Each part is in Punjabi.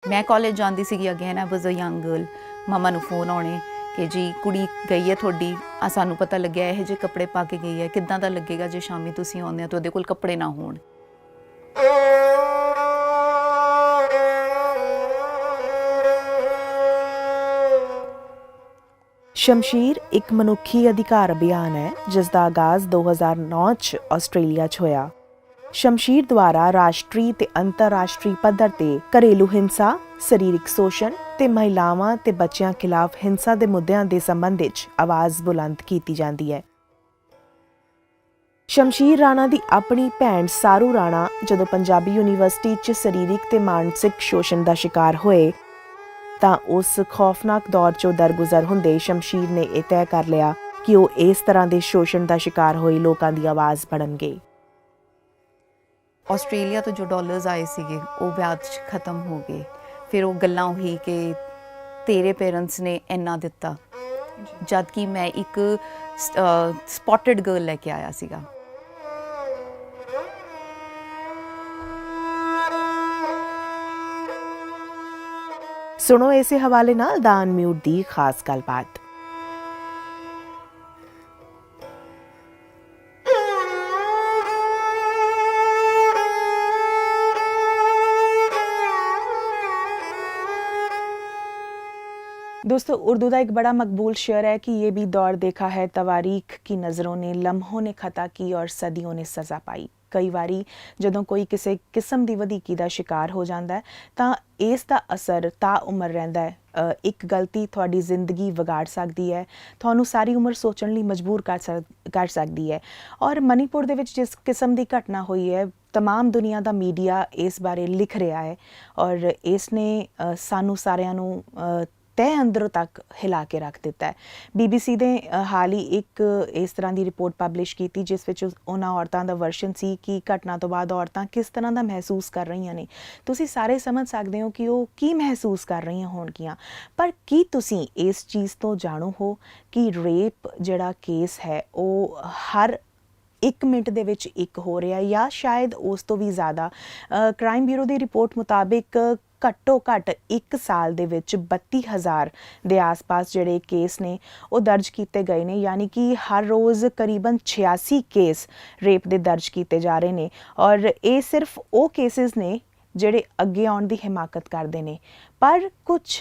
मैं कॉलेज जाती सी again I was a young girl, mama नूं फोन आने कि जी कुड़ी गई है थोड़ी, सानू पता लग्या यह जे कपड़े पा के गई है, किद्दां दा लगेगा जे शामी तुसीं आउंदे हो तो उहदे कोल कपड़े ना होण। शमशीर एक मनुखी अधिकार अभियान है जिसका आगाज़ 2009 च आस्ट्रेलिया च होया। शमशीर द्वारा राष्ट्री ते अंतरराष्ट्री पद्धर ते घरेलू हिंसा, सरीरक शोषण ते महिलावां ते बच्चियां खिलाफ हिंसा दे मुद्दियां दे संबंध विच आवाज़ बुलंद कीती जांदी है। शमशीर राणा दी अपनी भैन सारू राणा जदों पंजाबी यूनीवर्सिटी च सरीरक ते मानसिक शोषण दा शिकार होए तां उस खौफनाक दौर चों दरगुजर हुंदे शमशीर ने यह तय कर लिया कि वो इस तरह के शोषण का शिकार होए लोगों की आवाज़ बनणगे। ਆਸਟ੍ਰੇਲੀਆ ਤੋਂ ਜੋ ਡਾਲਰਸ ਆਏ ਸੀਗੇ ਉਹ ਵਿਆਜ ਖਤਮ ਹੋ ਗਏ। ਫਿਰ ਉਹ ਗੱਲਾਂ ਹੋਈ ਕਿ ਤੇਰੇ ਪੇਰੈਂਟਸ ਨੇ ਇੰਨਾ ਦਿੱਤਾ, ਜਦ ਕਿ ਮੈਂ ਇੱਕ ਸਪੌਟਡ ਗਰਲ ਲੈ ਕੇ ਆਇਆ ਸੀਗਾ। सुनो इसे हवाले नाल द अनम्यूट दी खास गलबात। दोस्तों, उर्दू का एक बड़ा मकबूल शेर है कि ये भी दौर देखा है तवारीख की नज़रों ने, लम्हों ने खता की और सदियों ने सज़ा पाई। कई बारी जदों कोई किसी किस्म की वधीकी का शिकार हो जाता है तो इसका असर ता उम्र रहिंदा है। एक गलती थोड़ी जिंदगी विगाड़ सकती है, थानू सारी उम्र सोचने लिए मजबूर कर सकती है। और मणिपुर दे विच जिस किस्म की घटना हुई है, तमाम दुनिया का मीडिया इस बारे लिख रहा है और इसने सानू सारियां नू तय अंदरों तक हिला के रख दिता है। BBC ने हाल ही एक इस तरह की रिपोर्ट पब्लिश की थी जिस विच उन्हां औरतां दा वर्शन सी कि घटना तो बाद औरतां किस तरह का महसूस कर रही ने। तुसी सारे समझ सकते हो कि वो की महसूस कर रही होणगियां, पर की तुसी इस चीज़ तो जाणो हो कि रेप जिहड़ा केस है वो हर 1 मिनट दे विच एक हो रहा है या शायद उस तो भी ज़्यादा। क्राइम ब्यूरो की रिपोर्ट मुताबिक घट्टो घट्ट 1 साल दे विच 32,000 दे आस पास जिहड़े केस ने वो दर्ज किए गए हैं, यानी कि हर रोज़ करीबन 86 केस रेप दे दर्ज किए जा रहे हैं। और ये सिर्फ वो केसेस ने जिहड़े अगे आउण दी हिमाकत करते हैं, पर कुछ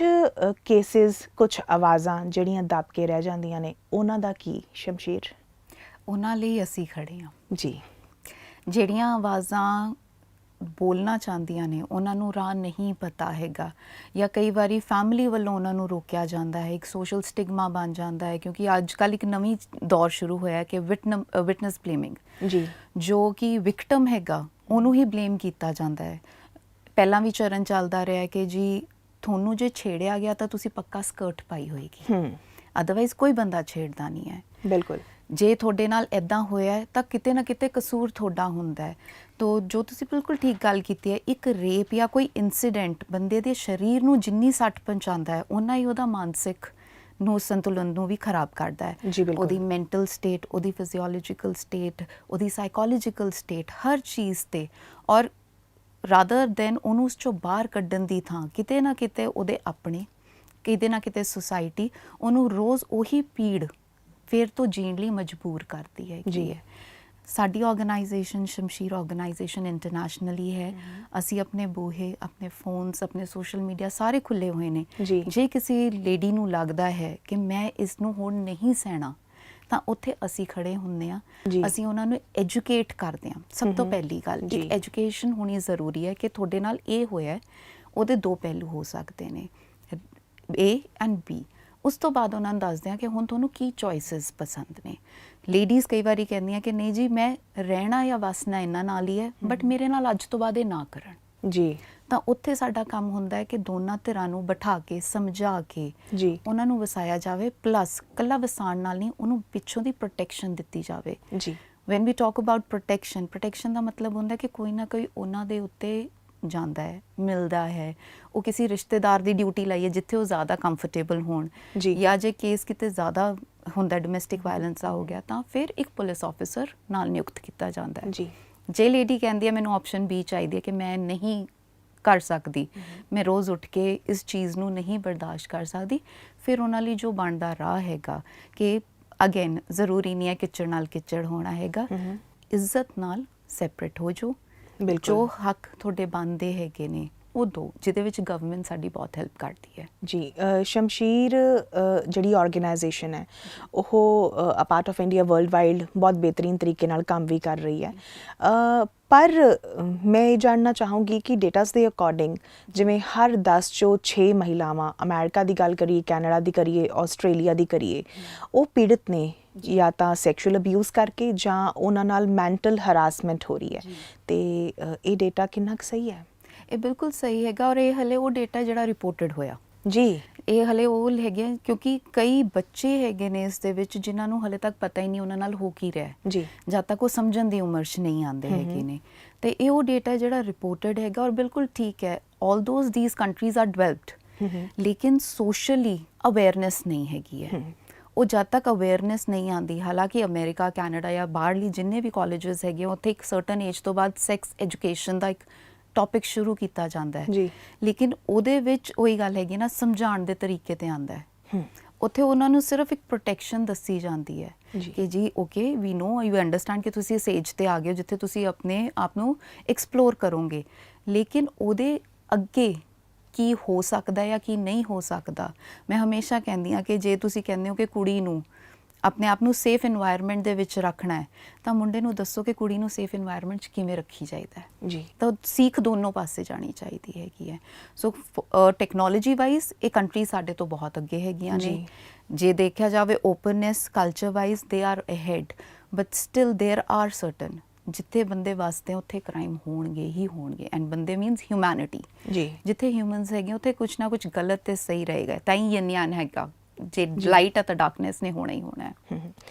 केसेस कुछ आवाज़ां जिहड़ियां दब के रह जांदियां ने, उन्हां दा की शमशीर? ਉਹਨਾਂ ਲਈ ਅਸੀਂ ਖੜੇ ਹਾਂ जी। ਜਿਹੜੀਆਂ ਆਵਾਜ਼ਾਂ ਬੋਲਣਾ ਚਾਹੁੰਦੀਆਂ ਨੇ ਉਹਨਾਂ ਨੂੰ ਰਾਹ ਨਹੀਂ ਪਤਾ ਹੈਗਾ, ਜਾਂ ਕਈ ਵਾਰੀ ਫੈਮਿਲੀ ਵੱਲੋਂ ਉਹਨਾਂ ਨੂੰ ਰੋਕਿਆ ਜਾਂਦਾ ਹੈ, ਇੱਕ ਸੋਸ਼ਲ ਸਟਿਗਮਾ ਬਣ ਜਾਂਦਾ ਹੈ। ਕਿਉਂਕਿ ਅੱਜ ਕੱਲ੍ਹ ਇੱਕ ਨਵੀਂ ਦੌਰ ਸ਼ੁਰੂ ਹੋਇਆ ਕਿ ਵਿਟਨੈਸ ਬਲੇਮਿੰਗ ਜੀ, ਜੋ ਕਿ ਵਿਕਟਮ ਹੈਗਾ ਉਹਨੂੰ ਹੀ ਬਲੇਮ ਕੀਤਾ ਜਾਂਦਾ ਹੈ। ਪਹਿਲਾਂ ਵੀ ਚਰਨ ਚੱਲਦਾ ਰਿਹਾ ਕਿ ਜੀ ਤੁਹਾਨੂੰ ਜੇ ਛੇੜਿਆ ਗਿਆ ਤਾਂ ਤੁਸੀਂ ਪੱਕਾ ਸਕਰਟ ਪਾਈ ਹੋਏਗੀ, ਅਦਰਵਾਈਜ਼ ਕੋਈ ਬੰਦਾ ਛੇੜਦਾ ਨਹੀਂ ਹੈ। ਬਿਲਕੁਲ। ਜੇ ਤੁਹਾਡੇ ਨਾਲ ਇੱਦਾਂ ਹੋਇਆ ਤਾਂ ਕਿਤੇ ਨਾ ਕਿਤੇ ਕਸੂਰ ਤੁਹਾਡਾ ਹੁੰਦਾ ਹੈ। ਤੋ ਜੋ ਤੁਸੀਂ ਬਿਲਕੁਲ ਠੀਕ ਗੱਲ ਕੀਤੀ ਹੈ, ਇੱਕ ਰੇਪ ਜਾਂ ਕੋਈ ਇਨਸੀਡੈਂਟ ਬੰਦੇ ਦੇ ਸਰੀਰ ਨੂੰ ਜਿੰਨੀ ਸੱਟ ਪਹੁੰਚਾਉਂਦਾ ਹੈ ਓਨਾ ਹੀ ਉਹਦਾ ਮਾਨਸਿਕ ਨੂੰ ਸੰਤੁਲਨ ਨੂੰ ਵੀ ਖਰਾਬ ਕਰਦਾ ਹੈ। ਉਹਦੀ ਮੈਂਟਲ ਸਟੇਟ, ਉਹਦੀ ਫਿਜ਼ੀਓਲੋਜੀਕਲ ਸਟੇਟ, ਉਹਦੀ ਸਾਈਕੋਲੋਜੀਕਲ ਸਟੇਟ, ਹਰ ਚੀਜ਼ 'ਤੇ। ਔਰ ਰਾਦਰ ਦੈਨ ਉਹਨੂੰ ਉਸ 'ਚੋਂ ਬਾਹਰ ਕੱਢਣ ਦੀ ਥਾਂ ਕਿਤੇ ਨਾ ਕਿਤੇ ਉਹਦੇ ਆਪਣੇ, ਕਿਤੇ ਨਾ ਕਿਤੇ ਸੁਸਾਇਟੀ ਉਹਨੂੰ ਰੋਜ਼ ਉਹੀ ਪੀੜ ਫਿਰ ਤੋਂ ਜੀਣ ਲਈ ਮਜਬੂਰ ਕਰਦੀ ਹੈ। ਜੀ ਹੈ ਸਾਡੀ ਆਰਗੇਨਾਈਜੇਸ਼ਨ ਸ਼ਮਸ਼ੀਰ ਆਰਗੇਨਾਈਜੇਸ਼ਨ ਇੰਟਰਨੈਸ਼ਨਲੀ ਹੈ। ਅਸੀਂ ਆਪਣੇ ਬੂਹੇ, ਆਪਣੇ ਫੋਨਸ, ਆਪਣੇ ਸੋਸ਼ਲ ਮੀਡੀਆ ਸਾਰੇ ਖੁੱਲ੍ਹੇ ਹੋਏ ਨੇ। ਜੇ ਕਿਸੇ ਲੇਡੀ ਨੂੰ ਲੱਗਦਾ ਹੈ ਕਿ ਮੈਂ ਇਸ ਨੂੰ ਹੁਣ ਨਹੀਂ ਸਹਿਣਾ ਤਾਂ ਉੱਥੇ ਅਸੀਂ ਖੜੇ ਹੁੰਦੇ ਹਾਂ। ਅਸੀਂ ਉਹਨਾਂ ਨੂੰ ਐਜੂਕੇਟ ਕਰਦੇ ਹਾਂ। ਸਭ ਤੋਂ ਪਹਿਲੀ ਗੱਲ ਇੱਕ ਐਜੂਕੇਸ਼ਨ ਹੋਣੀ ਜ਼ਰੂਰੀ ਹੈ ਕਿ ਤੁਹਾਡੇ ਨਾਲ ਇਹ ਹੋਇਆ, ਉਹਦੇ 2 ਪਹਿਲੂ ਹੋ ਸਕਦੇ ਨੇ, A ਐਂਡ B। ਉਸ ਤੋਂ ਬਾਅਦ ਉਹਨਾਂ ਨੂੰ ਦੱਸਦੇ ਹਾਂ ਕਿ ਹੁਣ ਤੁਹਾਨੂੰ ਕੀ ਚੋਇਸਿਸ ਪਸੰਦ ਨੇ। ਲੇਡੀਜ਼ ਕਈ ਵਾਰੀ ਕਹਿੰਦੀਆਂ ਕਿ ਨਹੀਂ ਜੀ ਮੈਂ ਰਹਿਣਾ ਜਾਂ ਵਸਣਾ ਇਹਨਾਂ ਨਾਲ ਹੀ ਹੈ, ਬਟ ਮੇਰੇ ਨਾਲ ਅੱਜ ਤੋਂ ਬਾਅਦ ਇਹ ਨਾ ਕਰਨ। ਜੀ ਤਾਂ ਉੱਥੇ ਸਾਡਾ ਕੰਮ ਹੁੰਦਾ ਹੈ ਕਿ ਦੋਨਾਂ ਧਿਰਾਂ ਨੂੰ ਬਿਠਾ ਕੇ ਸਮਝਾ ਕੇ ਉਹਨਾਂ ਨੂੰ ਵਸਾਇਆ ਜਾਵੇ। ਪਲੱਸ ਇਕੱਲਾ ਵਸਾਉਣ ਨਾਲ ਨਹੀਂ, ਉਹਨੂੰ ਪਿੱਛੋਂ ਦੀ ਪ੍ਰੋਟੈਕਸ਼ਨ ਦਿੱਤੀ ਜਾਵੇ। ਜੀ when we talk about protection ਦਾ ਮਤਲਬ ਹੁੰਦਾ ਕਿ ਕੋਈ ਨਾ ਕੋਈ ਉਹਨਾਂ ਦੇ ਉੱਤੇ ਜਾਂਦਾ ਹੈ, ਮਿਲਦਾ ਹੈ। ਉਹ ਕਿਸੇ ਰਿਸ਼ਤੇਦਾਰ ਦੀ ਡਿਊਟੀ ਲਾਈਏ ਜਿੱਥੇ ਉਹ ਜ਼ਿਆਦਾ ਕੰਫਰਟੇਬਲ ਹੋਣ, ਜਾਂ ਜੇ ਕੇਸ ਕਿਤੇ ਜ਼ਿਆਦਾ ਹੁੰਦਾ ਡੋਮੈਸਟਿਕ ਵਾਇਲੈਂਸ ਦਾ ਹੋ ਗਿਆ ਤਾਂ ਫਿਰ ਇੱਕ ਪੁਲਿਸ ਆਫਿਸਰ ਨਾਲ ਨਿਯੁਕਤ ਕੀਤਾ ਜਾਂਦਾ ਹੈ। ਜੇ ਲੇਡੀ ਕਹਿੰਦੀ ਹੈ ਮੈਨੂੰ ਆਪਸ਼ਨ B ਚਾਹੀਦੀ ਹੈ ਕਿ ਮੈਂ ਨਹੀਂ ਕਰ ਸਕਦੀ, ਮੈਂ ਰੋਜ਼ ਉੱਠ ਕੇ ਇਸ ਚੀਜ਼ ਨੂੰ ਨਹੀਂ ਬਰਦਾਸ਼ਤ ਕਰ ਸਕਦੀ, ਫਿਰ ਉਹਨਾਂ ਲਈ ਜੋ ਬਣਦਾ ਰਾਹ ਹੈਗਾ ਕਿ ਅਗੇਨ ਜ਼ਰੂਰੀ ਨਹੀਂ ਹੈ ਕਿਚੜ ਨਾਲ ਕਿਚੜ ਹੋਣਾ ਹੈਗਾ, ਇੱਜ਼ਤ ਨਾਲ ਸੈਪਰੇਟ ਹੋ ਜਾਓ, ਜੋ ਹੱਕ ਤੁਹਾਡੇ ਬਣਦੇ ਹੈਗੇ ਨੇ ਉਹ ਦੋ, ਜਿਹਦੇ ਵਿੱਚ ਗਵਰਨਮੈਂਟ ਸਾਡੀ ਬਹੁਤ ਹੈਲਪ ਕਰਦੀ ਹੈ ਜੀ। ਸ਼ਮਸ਼ੀਰ ਜਿਹੜੀ ਆਰਗੇਨਾਈਜੇਸ਼ਨ ਹੈ ਉਹ a part of India worldwide ਬਹੁਤ ਬਿਹਤਰੀਨ ਤਰੀਕੇ ਨਾਲ ਕੰਮ ਵੀ ਕਰ ਰਹੀ ਹੈ, ਪਰ ਮੈਂ ਇਹ ਜਾਣਨਾ ਚਾਹੂੰਗੀ ਕਿ ਡੇਟਾਸ ਦੇ ਅਕੋਰਡਿੰਗ ਜਿਵੇਂ ਹਰ 10 ਚੋਂ 6 ਮਹਿਲਾਵਾਂ, ਅਮਰੀਕਾ ਦੀ ਗੱਲ ਕਰੀਏ, ਕੈਨੇਡਾ ਦੀ ਕਰੀਏ, ਆਸਟ੍ਰੇਲੀਆ ਦੀ ਕਰੀਏ, ਉਹ ਪੀੜਤ ਨੇ ਜਾਂ ਤਾਂ ਸੈਕਸ਼ੂਅਲ ਅਬਿਊਜ਼ ਕਰਕੇ ਜਾਂ ਉਹਨਾਂ ਨਾਲ ਮੈਂਟਲ ਹਰਾਸਮੈਂਟ ਹੋ ਰਹੀ ਹੈ, ਤੇ ਇਹ ਡੇਟਾ ਕਿੰਨਾ ਕੁ ਸਹੀ ਹੈ? ਇਹ ਬਿਲਕੁਲ ਸਹੀ ਹੈਗਾ, ਔਰ ਇਹ ਹਲੇ ਉਹ ਡੇਟਾ ਜਿਹੜਾ ਰਿਪੋਰਟਡ ਹੋਇਆ ਜੀ, ਇਹ ਹਲੇ ਉਹ ਹੈਗੇ ਆ, ਕਿਉਂਕਿ ਕਈ ਬੱਚੇ ਹੈਗੇ ਨੇ ਇਸ ਦੇ ਵਿੱਚ ਜਿਨ੍ਹਾਂ ਨੂੰ ਹਲੇ ਤੱਕ ਪਤਾ ਹੀ ਨਹੀਂ ਉਹਨਾਂ ਨਾਲ ਹੋ ਕੀ ਰਿਹਾ ਜੀ, ਜਦ ਤੱਕ ਉਹ ਸਮਝਣ ਦੀ ਉਮਰ 'ਚ ਨਹੀਂ ਆਉਂਦੇ ਹੈਗੇ ਨੇ, ਤੇ ਇਹ ਉਹ ਡੇਟਾ ਜਿਹੜਾ ਰਿਪੋਰਟਡ ਹੈਗਾ, ਔਰ ਬਿਲਕੁਲ ਠੀਕ ਹੈ, ਆਲਦੋਜ਼ ਥੀਸ ਕੰਟਰੀਜ਼ ਆਰ ਡਿਵੈਲਪਡ, ਲੇਕਿਨ ਸੋਸ਼ਲੀ ਅਵੇਅਰਨੈਸ ਨਹੀਂ ਹੈਗੀ ਹੈ, ਉਹ ਜਦ ਤੱਕ ਅਵੇਅਰਨੈਸ ਨਹੀਂ ਆਉਂਦੀ, ਹਾਲਾਂਕਿ ਅਮਰੀਕਾ, ਕੈਨੇਡਾ ਜਾਂ ਬਾਹਰਲੀ ਜਿੰਨੇ ਵੀ ਕਾਲਜਸ ਹੈਗੇ ਉੱਥੇ ਇੱਕ ਸਰਟਨ ਏਜ ਤੋਂ ਬਾਅਦ ਸੈਕਸ ਐਜੂਕੇਸ਼ਨ ਦਾ ਇੱਕ ਟੌਪਿਕ ਸ਼ੁਰੂ ਕੀਤਾ ਜਾਂਦਾ ਹੈ, ਲੇਕਿਨ ਉਹਦੇ ਵਿੱਚ ਉਹੀ ਗੱਲ ਹੈਗੀ ਨਾ, ਸਮਝਾਉਣ ਦੇ ਤਰੀਕੇ ਤੇ ਆਉਂਦਾ ਹੈ, ਉੱਥੇ ਉਹਨਾਂ ਨੂੰ ਸਿਰਫ ਇੱਕ ਪ੍ਰੋਟੈਕਸ਼ਨ ਦੱਸੀ ਜਾਂਦੀ ਹੈ ਕਿ ਜੀ okay we know you understand ਕਿ ਤੁਸੀਂ ਇਸ ਏਜ ਤੇ ਆ ਗਏ ਹੋ ਜਿੱਥੇ ਤੁਸੀਂ ਆਪਣੇ ਆਪ ਨੂੰ ਐਕਸਪਲੋਰ ਕਰੋਗੇ, ਲੇਕਿਨ ਉਹਦੇ ਅੱਗੇ ਕੀ ਹੋ ਸਕਦਾ ਜਾਂ ਕੀ ਨਹੀਂ ਹੋ ਸਕਦਾ, ਮੈਂ ਹਮੇਸ਼ਾ ਕਹਿੰਦੀ ਹਾਂ ਕਿ ਜੇ ਤੁਸੀਂ ਕਹਿੰਦੇ ਹੋ ਕਿ ਕੁੜੀ ਨੂੰ ਆਪਣੇ ਆਪ ਨੂੰ ਸੇਫ ਇਨਵਾਇਰਨਮੈਂਟ ਦੇ ਵਿੱਚ ਰੱਖਣਾ ਹੈ, ਤਾਂ ਮੁੰਡੇ ਨੂੰ ਦੱਸੋ ਕਿ ਕੁੜੀ ਨੂੰ ਸੇਫ ਇਨਵਾਇਰਨਮੈਂਟ 'ਚ ਕਿਵੇਂ ਰੱਖੀ ਜਾਈਦਾ ਹੈ ਜੀ, ਤਾਂ ਸੀਖ ਦੋਨੋਂ ਪਾਸੇ ਜਾਣੀ ਚਾਹੀਦੀ ਹੈਗੀ ਹੈ। ਸੋ ਟੈਕਨੋਲੋਜੀ ਵਾਈਜ਼ ਇਹ ਕੰਟਰੀ ਸਾਡੇ ਤੋਂ ਬਹੁਤ ਅੱਗੇ ਹੈਗੀਆਂ ਨੇ, ਜੇ ਦੇਖਿਆ ਜਾਵੇ openness culture wise they are ahead, but still ਦੇਰ ਆਰ ਸਰਟਨ ਜਿੱਥੇ ਬੰਦੇ ਵਸਦੇ ਉੱਥੇ ਕ੍ਰਾਈਮ ਹੋਣਗੇ ਹੀ ਹੋਣਗੇ, ਐਂਡ ਬੰਦੇ ਮੀਨਸ ਹਿਊਮੈਨਿਟੀ, ਜੀ, ਜਿੱਥੇ ਹਿਊਮਨਸ ਹੈਗੇ ਉੱਥੇ ਕੁਝ ਨਾ ਕੁਝ ਗਲਤ ਤੇ ਸਹੀ ਰਹੇਗਾ, ਤਾਂ ਹੀ ਯਨਿਆਨ ਹੈਗਾ, ਜੇ ਲਾਈਟ ਹੈ ਤਾਂ ਡਾਰਕਨੈਸ ਨੇ ਹੋਣਾ ਹੀ ਹੋਣਾ ਹੈ।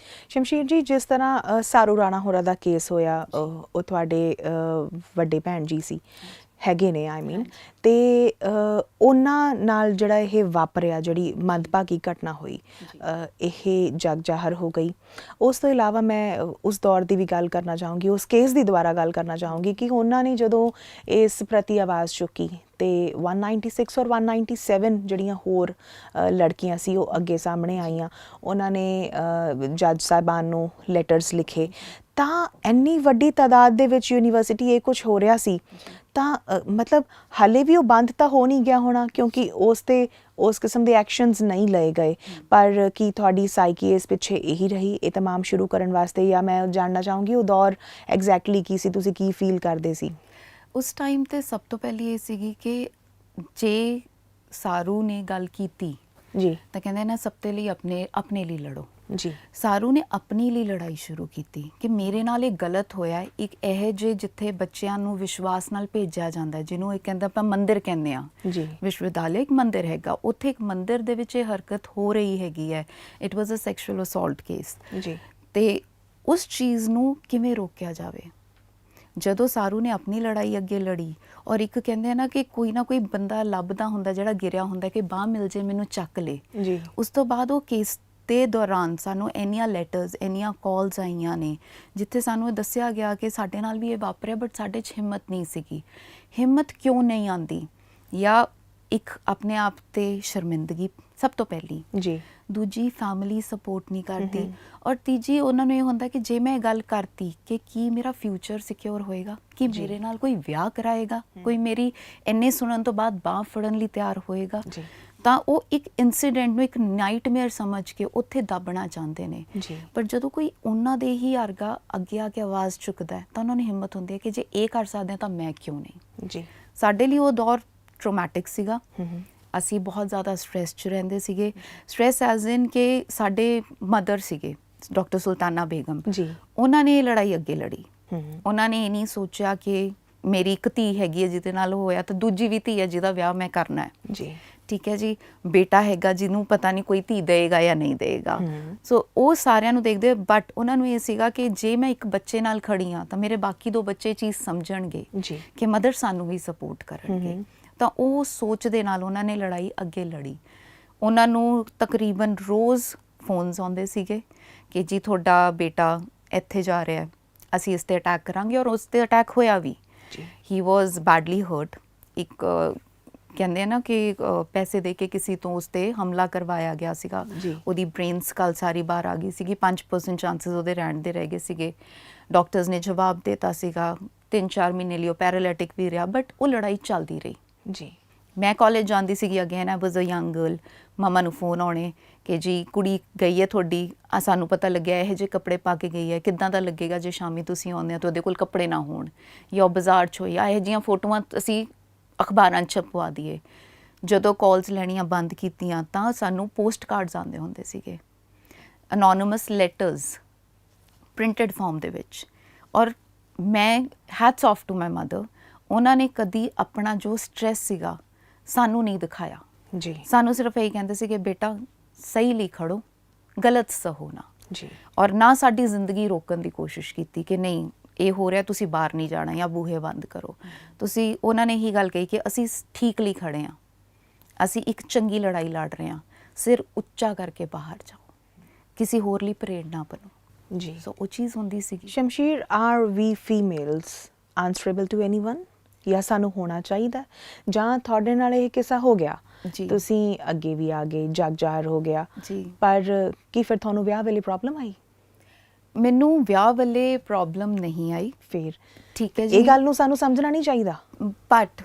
ਸ਼ਮਸ਼ੀਰ ਜੀ, ਜਿਸ ਤਰ੍ਹਾਂ ਸਾਰੂ ਰਾਣਾ ਹੋਰਾਂ ਦਾ ਕੇਸ ਹੋਇਆ, ਉਹ ਤੁਹਾਡੇ ਵੱਡੇ ਭੈਣ ਜੀ ਸੀ ਹੈਗੇ ਨੇ, ਆਈ ਮੀਨ, ਤੇ ਉਹਨਾਂ ਨਾਲ ਜਿਹੜਾ ਇਹ ਵਾਪਰਿਆ, ਜਿਹੜੀ ਮੰਦਭਾਗੀ ਘਟਨਾ ਹੋਈ, ਇਹ ਜਗ ਜ਼ਾਹਰ ਹੋ ਗਈ। ਉਸ ਤੋਂ ਇਲਾਵਾ ਮੈਂ ਉਸ ਦੌਰ ਦੀ ਵੀ ਗੱਲ ਕਰਨਾ ਚਾਹੂੰਗੀ, ਉਸ ਕੇਸ ਦੀ ਦੁਬਾਰਾ ਗੱਲ ਕਰਨਾ ਚਾਹੂੰਗੀ ਕਿ ਉਹਨਾਂ ਨੇ ਜਦੋਂ ਇਸ ਪ੍ਰਤੀ ਆਵਾਜ਼ ਚੁੱਕੀ ਤੇ 196 ਔਰ 197 ਜਿਹੜੀਆਂ ਹੋਰ ਲੜਕੀਆਂ ਸੀ ਉਹ ਅੱਗੇ ਸਾਹਮਣੇ ਆਈਆਂ, ਉਹਨਾਂ ਨੇ ਜੱਜ ਸਾਹਿਬਾਨ ਨੂੰ ਲੈਟਰਸ ਲਿਖੇ, ਤਾਂ ਇੰਨੀ ਵੱਡੀ ਤਾਦਾਦ ਦੇ ਵਿੱਚ ਯੂਨੀਵਰਸਿਟੀ ਇਹ ਕੁਝ ਹੋ ਰਿਹਾ ਸੀ, ਤਾਂ ਮਤਲਬ ਹਾਲੇ ਵੀ ਉਹ ਬੰਦ ਤਾਂ ਹੋ ਨਹੀਂ ਗਿਆ ਹੋਣਾ, ਕਿਉਂਕਿ ਉਸ ਕਿਸਮ ਦੇ ਐਕਸ਼ਨਸ ਨਹੀਂ ਲਏ ਗਏ, ਪਰ ਕੀ ਤੁਹਾਡੀ ਸਾਈਕੀ ਇਸ ਪਿੱਛੇ ਇਹੀ ਰਹੀ ਇਹ ਤਮਾਮ ਸ਼ੁਰੂ ਕਰਨ ਵਾਸਤੇ, ਜਾਂ ਮੈਂ ਜਾਣਨਾ ਚਾਹੂੰਗੀ ਉਹ ਦੌਰ ਐਗਜ਼ੈਕਟਲੀ ਕੀ ਸੀ, ਤੁਸੀਂ ਕੀ ਫੀਲ ਕਰਦੇ ਸੀ ਉਸ ਟਾਈਮ ਤੇ? ਸਭ ਤੋਂ ਪਹਿਲੀ ਇਹ ਸੀਗੀ ਕਿ ਜੇ ਸਾਰੂ ਨੇ ਗੱਲ ਕੀਤੀ ਜੀ, ਤਾਂ ਕਹਿੰਦੇ ਨਾ ਸਭ ਤੋਂ ਲਈ ਆਪਣੇ ਲਈ ਲੜੋ ਜੀ, ਸਾਰੂ ਨੇ ਆਪਣੀ ਲਈ ਲੜਾਈ ਸ਼ੁਰੂ ਕੀਤੀ ਕਿ ਮੇਰੇ ਨਾਲ ਇਹ ਗਲਤ ਹੋਇਆ, ਇੱਕ ਇਹ ਜੇ ਜਿੱਥੇ ਬੱਚਿਆਂ ਨੂੰ ਵਿਸ਼ਵਾਸ ਨਾਲ ਭੇਜਿਆ ਜਾਂਦਾ, ਜਿਹਨੂੰ ਇਹ ਕਹਿੰਦਾ ਆਪਾਂ ਮੰਦਿਰ ਕਹਿੰਦੇ ਆ, ਜੀ, ਵਿਸ਼ਵਵਿਦਿਆਲਾ ਇੱਕ ਮੰਦਿਰ ਹੈਗਾ, ਉੱਥੇ ਇੱਕ ਮੰਦਿਰ ਦੇ ਵਿੱਚ ਇਹ ਹਰਕਤ ਹੋ ਰਹੀ ਹੈਗੀ ਹੈ, it was a sexual assault case, ਜੀ, ਤੇ ਉਸ ਚੀਜ਼ ਨੂੰ ਕਿਵੇਂ ਰੋਕਿਆ ਜਾਵੇ? ਜਦੋਂ ਸਾਰੂ ਨੇ ਆਪਣੀ ਲੜਾਈ ਅੱਗੇ ਲੜੀ, ਔਰ ਇੱਕ ਕਹਿੰਦੇ ਆ ਨਾ ਕਿ ਕੋਈ ਨਾ ਕੋਈ ਬੰਦਾ ਲੱਭਦਾ ਹੁੰਦਾ ਜਿਹੜਾ ਗਿਰਿਆ ਹੁੰਦਾ ਕਿ ਬਾਹ ਮਿਲ ਜੇ ਮੈਨੂੰ ਚੱਕ ਲੇ, ਜੀ, ਉਸ ਤੋਂ ਬਾਅਦ ਉਹ ਕੇਸ ਦੇ ਦੌਰਾਨ ਸਾਨੂੰ ਇੰਨੀਆਂ ਲੈਟਰਸ, ਇੰਨੀਆਂ ਕਾਲਸ ਆਈਆਂ ਨੇ ਜਿੱਥੇ ਸਾਨੂੰ ਇਹ ਦੱਸਿਆ ਗਿਆ ਕਿ ਸਾਡੇ ਨਾਲ ਵੀ ਇਹ ਵਾਪਰਿਆ, ਬਟ ਸਾਡੇ 'ਚ ਹਿੰਮਤ ਨਹੀਂ ਸੀਗੀ। ਹਿੰਮਤ ਕਿਉਂ ਨਹੀਂ ਆਉਂਦੀ? ਜਾਂ ਇੱਕ ਆਪਣੇ ਆਪ ਤੇ ਸ਼ਰਮਿੰਦਗੀ ਸਭ ਤੋਂ ਪਹਿਲੀ, ਜੀ, ਦੂਜੀ ਫੈਮਿਲੀ ਸਪੋਰਟ ਨਹੀਂ ਕਰਦੀ, ਔਰ ਤੀਜੀ ਉਹਨਾਂ ਨੂੰ ਇਹ ਹੁੰਦਾ ਕਿ ਜੇ ਮੈਂ ਇਹ ਗੱਲ ਕਰਤੀ ਕਿ ਕੀ ਮੇਰਾ ਫਿਊਚਰ ਸਿਕਿਉਰ ਹੋਏਗਾ, ਕਿ ਮੇਰੇ ਨਾਲ ਕੋਈ ਵਿਆਹ ਕਰਾਏਗਾ, ਕੋਈ ਮੇਰੀ ਇੰਨੇ ਸੁਣਨ ਤੋਂ ਬਾਅਦ ਬਾਂਹ ਫੜਨ ਲਈ ਤਿਆਰ ਹੋਏਗਾ, ਤਾਂ ਉਹ ਇੱਕ ਇਨਸੀਡੈਂਟ ਨੂੰ ਇੱਕ ਨਾਈਟਮੇਅਰ ਸਮਝ ਕੇ ਉੱਥੇ ਦੱਬਣਾ ਚਾਹੁੰਦੇ ਨੇ। ਪਰ ਜਦੋਂ ਕੋਈ ਉਹਨਾਂ ਦੇ ਹੀ ਵਰਗਾ ਅੱਗੇ ਆ ਕੇ ਆਵਾਜ਼ ਚੁੱਕਦਾ ਤਾਂ ਉਹਨਾਂ ਨੂੰ ਹਿੰਮਤ ਹੁੰਦੀ ਹੈ ਕਿ ਜੇ ਇਹ ਕਰ ਸਕਦੇ ਤਾਂ ਮੈਂ ਕਿਉਂ ਨਹੀਂ। ਜੀ, ਸਾਡੇ ਲਈ ਉਹ ਦੌਰ ਟਰੋਮੈਟਿਕ ਸੀਗਾ, ਅਸੀਂ ਬਹੁਤ ਜ਼ਿਆਦਾ ਸਟ੍ਰੈਸ 'ਚ ਰਹਿੰਦੇ ਸੀਗੇ, ਸਟ੍ਰੈਸ ਐਜ਼ ਇਨ ਕਿ ਸਾਡੇ ਮਦਰ ਸੀਗੇ ਡਾਕਟਰ ਸੁਲਤਾਨਾ ਬੇਗਮ, ਉਹਨਾਂ ਨੇ ਇਹ ਲੜਾਈ ਅੱਗੇ ਲੜੀ, ਉਹਨਾਂ ਨੇ ਇਹ ਨਹੀਂ ਸੋਚਿਆ ਕਿ ਮੇਰੀ ਇੱਕ ਧੀ ਹੈਗੀ ਹੈ ਜਿਹਦੇ ਨਾਲ ਹੋਇਆ ਤਾਂ ਦੂਜੀ ਵੀ ਧੀ ਹੈ ਜਿਹਦਾ ਵਿਆਹ ਮੈਂ ਕਰਨਾ ਹੈ, ਜੀ, ਠੀਕ ਹੈ ਜੀ, ਬੇਟਾ ਹੈਗਾ ਜਿਹਨੂੰ ਪਤਾ ਨਹੀਂ ਕੋਈ ਧੀ ਦੇਗਾ ਜਾਂ ਨਹੀਂ ਦੇਗਾ, ਸੋ ਉਹ ਸਾਰਿਆਂ ਨੂੰ ਦੇਖਦੇ, ਬਟ ਉਹਨਾਂ ਨੂੰ ਇਹ ਸੀਗਾ ਕਿ ਜੇ ਮੈਂ ਇੱਕ ਬੱਚੇ ਨਾਲ ਖੜੀ ਹਾਂ ਤਾਂ ਮੇਰੇ ਬਾਕੀ ਦੋ ਬੱਚੇ ਚੀਜ਼ ਸਮਝਣਗੇ ਕਿ ਮਦਰ ਸਾਨੂੰ ਵੀ ਸਪੋਰਟ ਕਰਨਗੇ, ਤਾਂ ਉਹ ਸੋਚ ਦੇ ਨਾਲ ਉਹਨਾਂ ਨੇ ਲੜਾਈ ਅੱਗੇ ਲੜੀ। ਉਹਨਾਂ ਨੂੰ ਤਕਰੀਬਨ ਰੋਜ਼ ਫੋਨਸ ਆਉਂਦੇ ਸੀਗੇ ਕਿ ਜੀ ਤੁਹਾਡਾ ਬੇਟਾ ਇੱਥੇ ਜਾ ਰਿਹਾ, ਅਸੀਂ ਇਸ 'ਤੇ ਅਟੈਕ ਕਰਾਂਗੇ, ਔਰ ਉਸ 'ਤੇ ਅਟੈਕ ਹੋਇਆ ਵੀ, ਹੀ ਵਾਜ਼ ਬੈਡਲੀ ਹਰਟ, ਇੱਕ ਕਹਿੰਦੇ ਆ ਨਾ ਕਿ ਪੈਸੇ ਦੇ ਕੇ ਕਿਸੇ ਤੋਂ ਉਸ 'ਤੇ ਹਮਲਾ ਕਰਵਾਇਆ ਗਿਆ ਸੀਗਾ। ਜੀ। ਉਹਦੀ ਬ੍ਰੇਨ ਸਕਲ ਸਾਰੀ ਬਾਹਰ ਆ ਗਈ ਸੀਗੀ, 5% ਚਾਂਸਸ ਉਹਦੇ ਰਹਿਣ ਦੇ ਰਹਿ ਗਏ ਸੀਗੇ। ਡਾਕਟਰਸ ਨੇ ਜਵਾਬ ਦਿੱਤਾ ਸੀਗਾ, 3-4 ਮਹੀਨੇ ਲਈ ਉਹ ਪੈਰਾਲਿਟਿਕ ਵੀ ਰਿਹਾ, ਬਟ ਉਹ ਲੜਾਈ ਚੱਲਦੀ ਰਹੀ। ਜੀ। ਮੈਂ ਕਾਲਜ ਜਾਂਦੀ ਸੀਗੀ, again I was a young girl. Mama ਨੂੰ ਫੋਨ ਆਉਣੇ ਕਿ ਜੀ ਕੁੜੀ ਗਈ ਹੈ ਤੁਹਾਡੀ, ਸਾਨੂੰ ਪਤਾ ਲੱਗਿਆ ਇਹੋ ਜਿਹੇ ਕੱਪੜੇ ਪਾ ਕੇ ਗਈ ਹੈ, ਕਿੱਦਾਂ ਦਾ ਲੱਗੇਗਾ ਜੇ ਸ਼ਾਮੀ ਤੁਸੀਂ ਆਉਂਦੇ ਹੋ ਤਾਂ ਉਹਦੇ ਕੋਲ ਕੱਪੜੇ ਨਾ ਹੋਣ, ਜਾਂ ਉਹ ਬਾਜ਼ਾਰ 'ਚ ਹੋਈ ਆ। ਇਹੋ ਜਿਹੀਆਂ ਫੋਟੋਆਂ ਅਸੀਂ ਅਖਬਾਰਾਂ 'ਚ ਛਪਵਾ ਦਈਏ। ਜਦੋਂ ਕਾਲਸ ਲੈਣੀਆਂ ਬੰਦ ਕੀਤੀਆਂ ਤਾਂ ਸਾਨੂੰ ਪੋਸਟ ਕਾਰਡਸ ਆਉਂਦੇ ਹੁੰਦੇ ਸੀਗੇ, ਅਨੋਨਿਮਸ ਲੈਟਰਸ ਪ੍ਰਿੰਟਡ ਫਾਰਮ ਦੇ ਵਿੱਚ। ਔਰ ਮੈਂ hats off to my mother, ਉਹਨਾਂ ਨੇ ਕਦੀ ਆਪਣਾ ਜੋ ਸਟ੍ਰੈਸ ਸੀਗਾ ਸਾਨੂੰ ਨਹੀਂ ਦਿਖਾਇਆ। ਜੀ। ਸਾਨੂੰ ਸਿਰਫ ਇਹੀ ਕਹਿੰਦੇ ਸੀ ਕਿ ਬੇਟਾ ਸਹੀ ਲਈ ਖੜੋ, ਗਲਤ ਸਹੋ ਨਾ। ਜੀ। ਔਰ ਨਾ ਸਾਡੀ ਜ਼ਿੰਦਗੀ ਰੋਕਣ ਦੀ ਕੋਸ਼ਿਸ਼ ਕੀਤੀ ਕਿ ਨਹੀਂ ਇਹ ਹੋ ਰਿਹਾ, ਤੁਸੀਂ ਬਾਹਰ ਨਹੀਂ ਜਾਣਾ ਜਾਂ ਬੂਹੇ ਬੰਦ ਕਰੋ। ਤੁਸੀਂ, ਉਹਨਾਂ ਨੇ ਇਹੀ ਗੱਲ ਕਹੀ ਕਿ ਅਸੀਂ ਠੀਕ ਲਈ ਖੜੇ ਹਾਂ, ਅਸੀਂ ਇੱਕ ਚੰਗੀ ਲੜਾਈ ਲੜ ਰਹੇ ਹਾਂ, ਸਿਰ ਉੱਚਾ ਕਰਕੇ ਬਾਹਰ ਜਾਓ, ਕਿਸੇ ਹੋਰ ਲਈ ਪਰੇਡ ਨਾ ਬਣੋ। ਜੀ। ਸੋ ਉਹ ਚੀਜ਼ ਹੁੰਦੀ ਸੀਗੀ। Shamsheer, are we females answerable to anyone, ਜਾਂ ਸਾਨੂੰ ਹੋਣਾ ਚਾਹੀਦਾ? ਜਾਂ ਤੁਹਾਡੇ ਨਾਲ ਇਹ ਕਿੱਸਾ ਹੋ ਗਿਆ, ਜੀ। ਤੁਸੀਂ ਅੱਗੇ ਵੀ ਆ ਗਏ, ਜਗ ਜ਼ਾਹਰ ਹੋ ਗਿਆ, ਜੀ। ਪਰ ਕੀ ਫਿਰ ਤੁਹਾਨੂੰ ਵਿਆਹ ਵੇਲੇ ਪ੍ਰੋਬਲਮ ਆਈ? ਮੈਨੂੰ ਵਿਆਹ ਵੇਲੇ ਪ੍ਰੋਬਲਮ ਨਹੀਂ ਆਈ। ਫਿਰ ਠੀਕ ਹੈ ਜੀ। ਇਹ ਗੱਲ ਨੂੰ ਸਾਨੂੰ ਸਮਝਣਾ ਨਹੀਂ ਚਾਹੀਦਾ। ਬਟ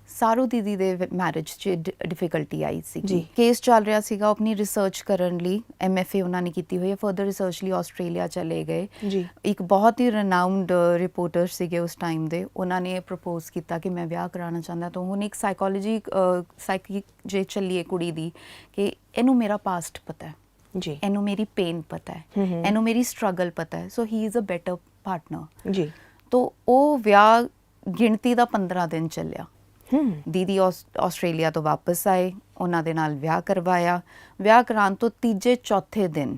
ਸਾਰੂ ਦੀਦੀ ਦੇ ਮੈਰਿਜ 'ਚ ਡਿਫਿਕਲਟੀ ਆਈ ਸੀ। ਜੀ। ਕੇਸ ਚੱਲ ਰਿਹਾ ਸੀਗਾ, ਆਪਣੀ ਰਿਸਰਚ ਕਰਨ ਲਈ MFA ਉਹਨਾਂ ਨੇ ਕੀਤੀ ਹੋਈ ਹੈ, ਫਰਦਰ ਰਿਸਰਚ ਲਈ ਆਸਟ੍ਰੇਲੀਆ ਚਲੇ ਗਏ। ਜੀ। ਇੱਕ ਬਹੁਤ ਹੀ ਰਨਾਊਂਡ ਰਿਪੋਰਟਰ ਸੀਗੇ ਉਸ ਟਾਈਮ ਦੇ, ਉਹਨਾਂ ਨੇ ਪ੍ਰਪੋਜ਼ ਕੀਤਾ ਕਿ ਮੈਂ ਵਿਆਹ ਕਰਾਉਣਾ ਚਾਹੁੰਦਾ। ਤਾਂ ਹੁਣ ਇੱਕ ਸਾਈਕੀ ਜੇ ਚੱਲੀਏ ਕੁੜੀ ਦੀ ਕਿ ਇਹਨੂੰ ਮੇਰਾ ਪਾਸਟ ਪਤਾ ਹੈ, ਜੀ। ਇਹਨੂੰ ਮੇਰੀ ਪੇਨ ਪਤਾ ਹੈ, ਇਹਨੂੰ ਮੇਰੀ ਸਟਰਗਲ ਪਤਾ ਹੈ, so he is a better partner. ਜੀ। ਤੋ ਉਹ ਵਿਆਹ ਗਿਣਤੀ ਦਾ 15 ਦਿਨ ਚੱਲਿਆ। ਦੀਦੀ ਆਸਟ੍ਰੇਲੀਆ ਤੋਂ ਵਾਪਸ ਆਏ, ਉਹਨਾਂ ਦੇ ਨਾਲ ਵਿਆਹ ਕਰਵਾਇਆ। ਵਿਆਹ ਕਰਾਉਣ ਤੋਂ ਤੀਜੇ ਚੌਥੇ ਦਿਨ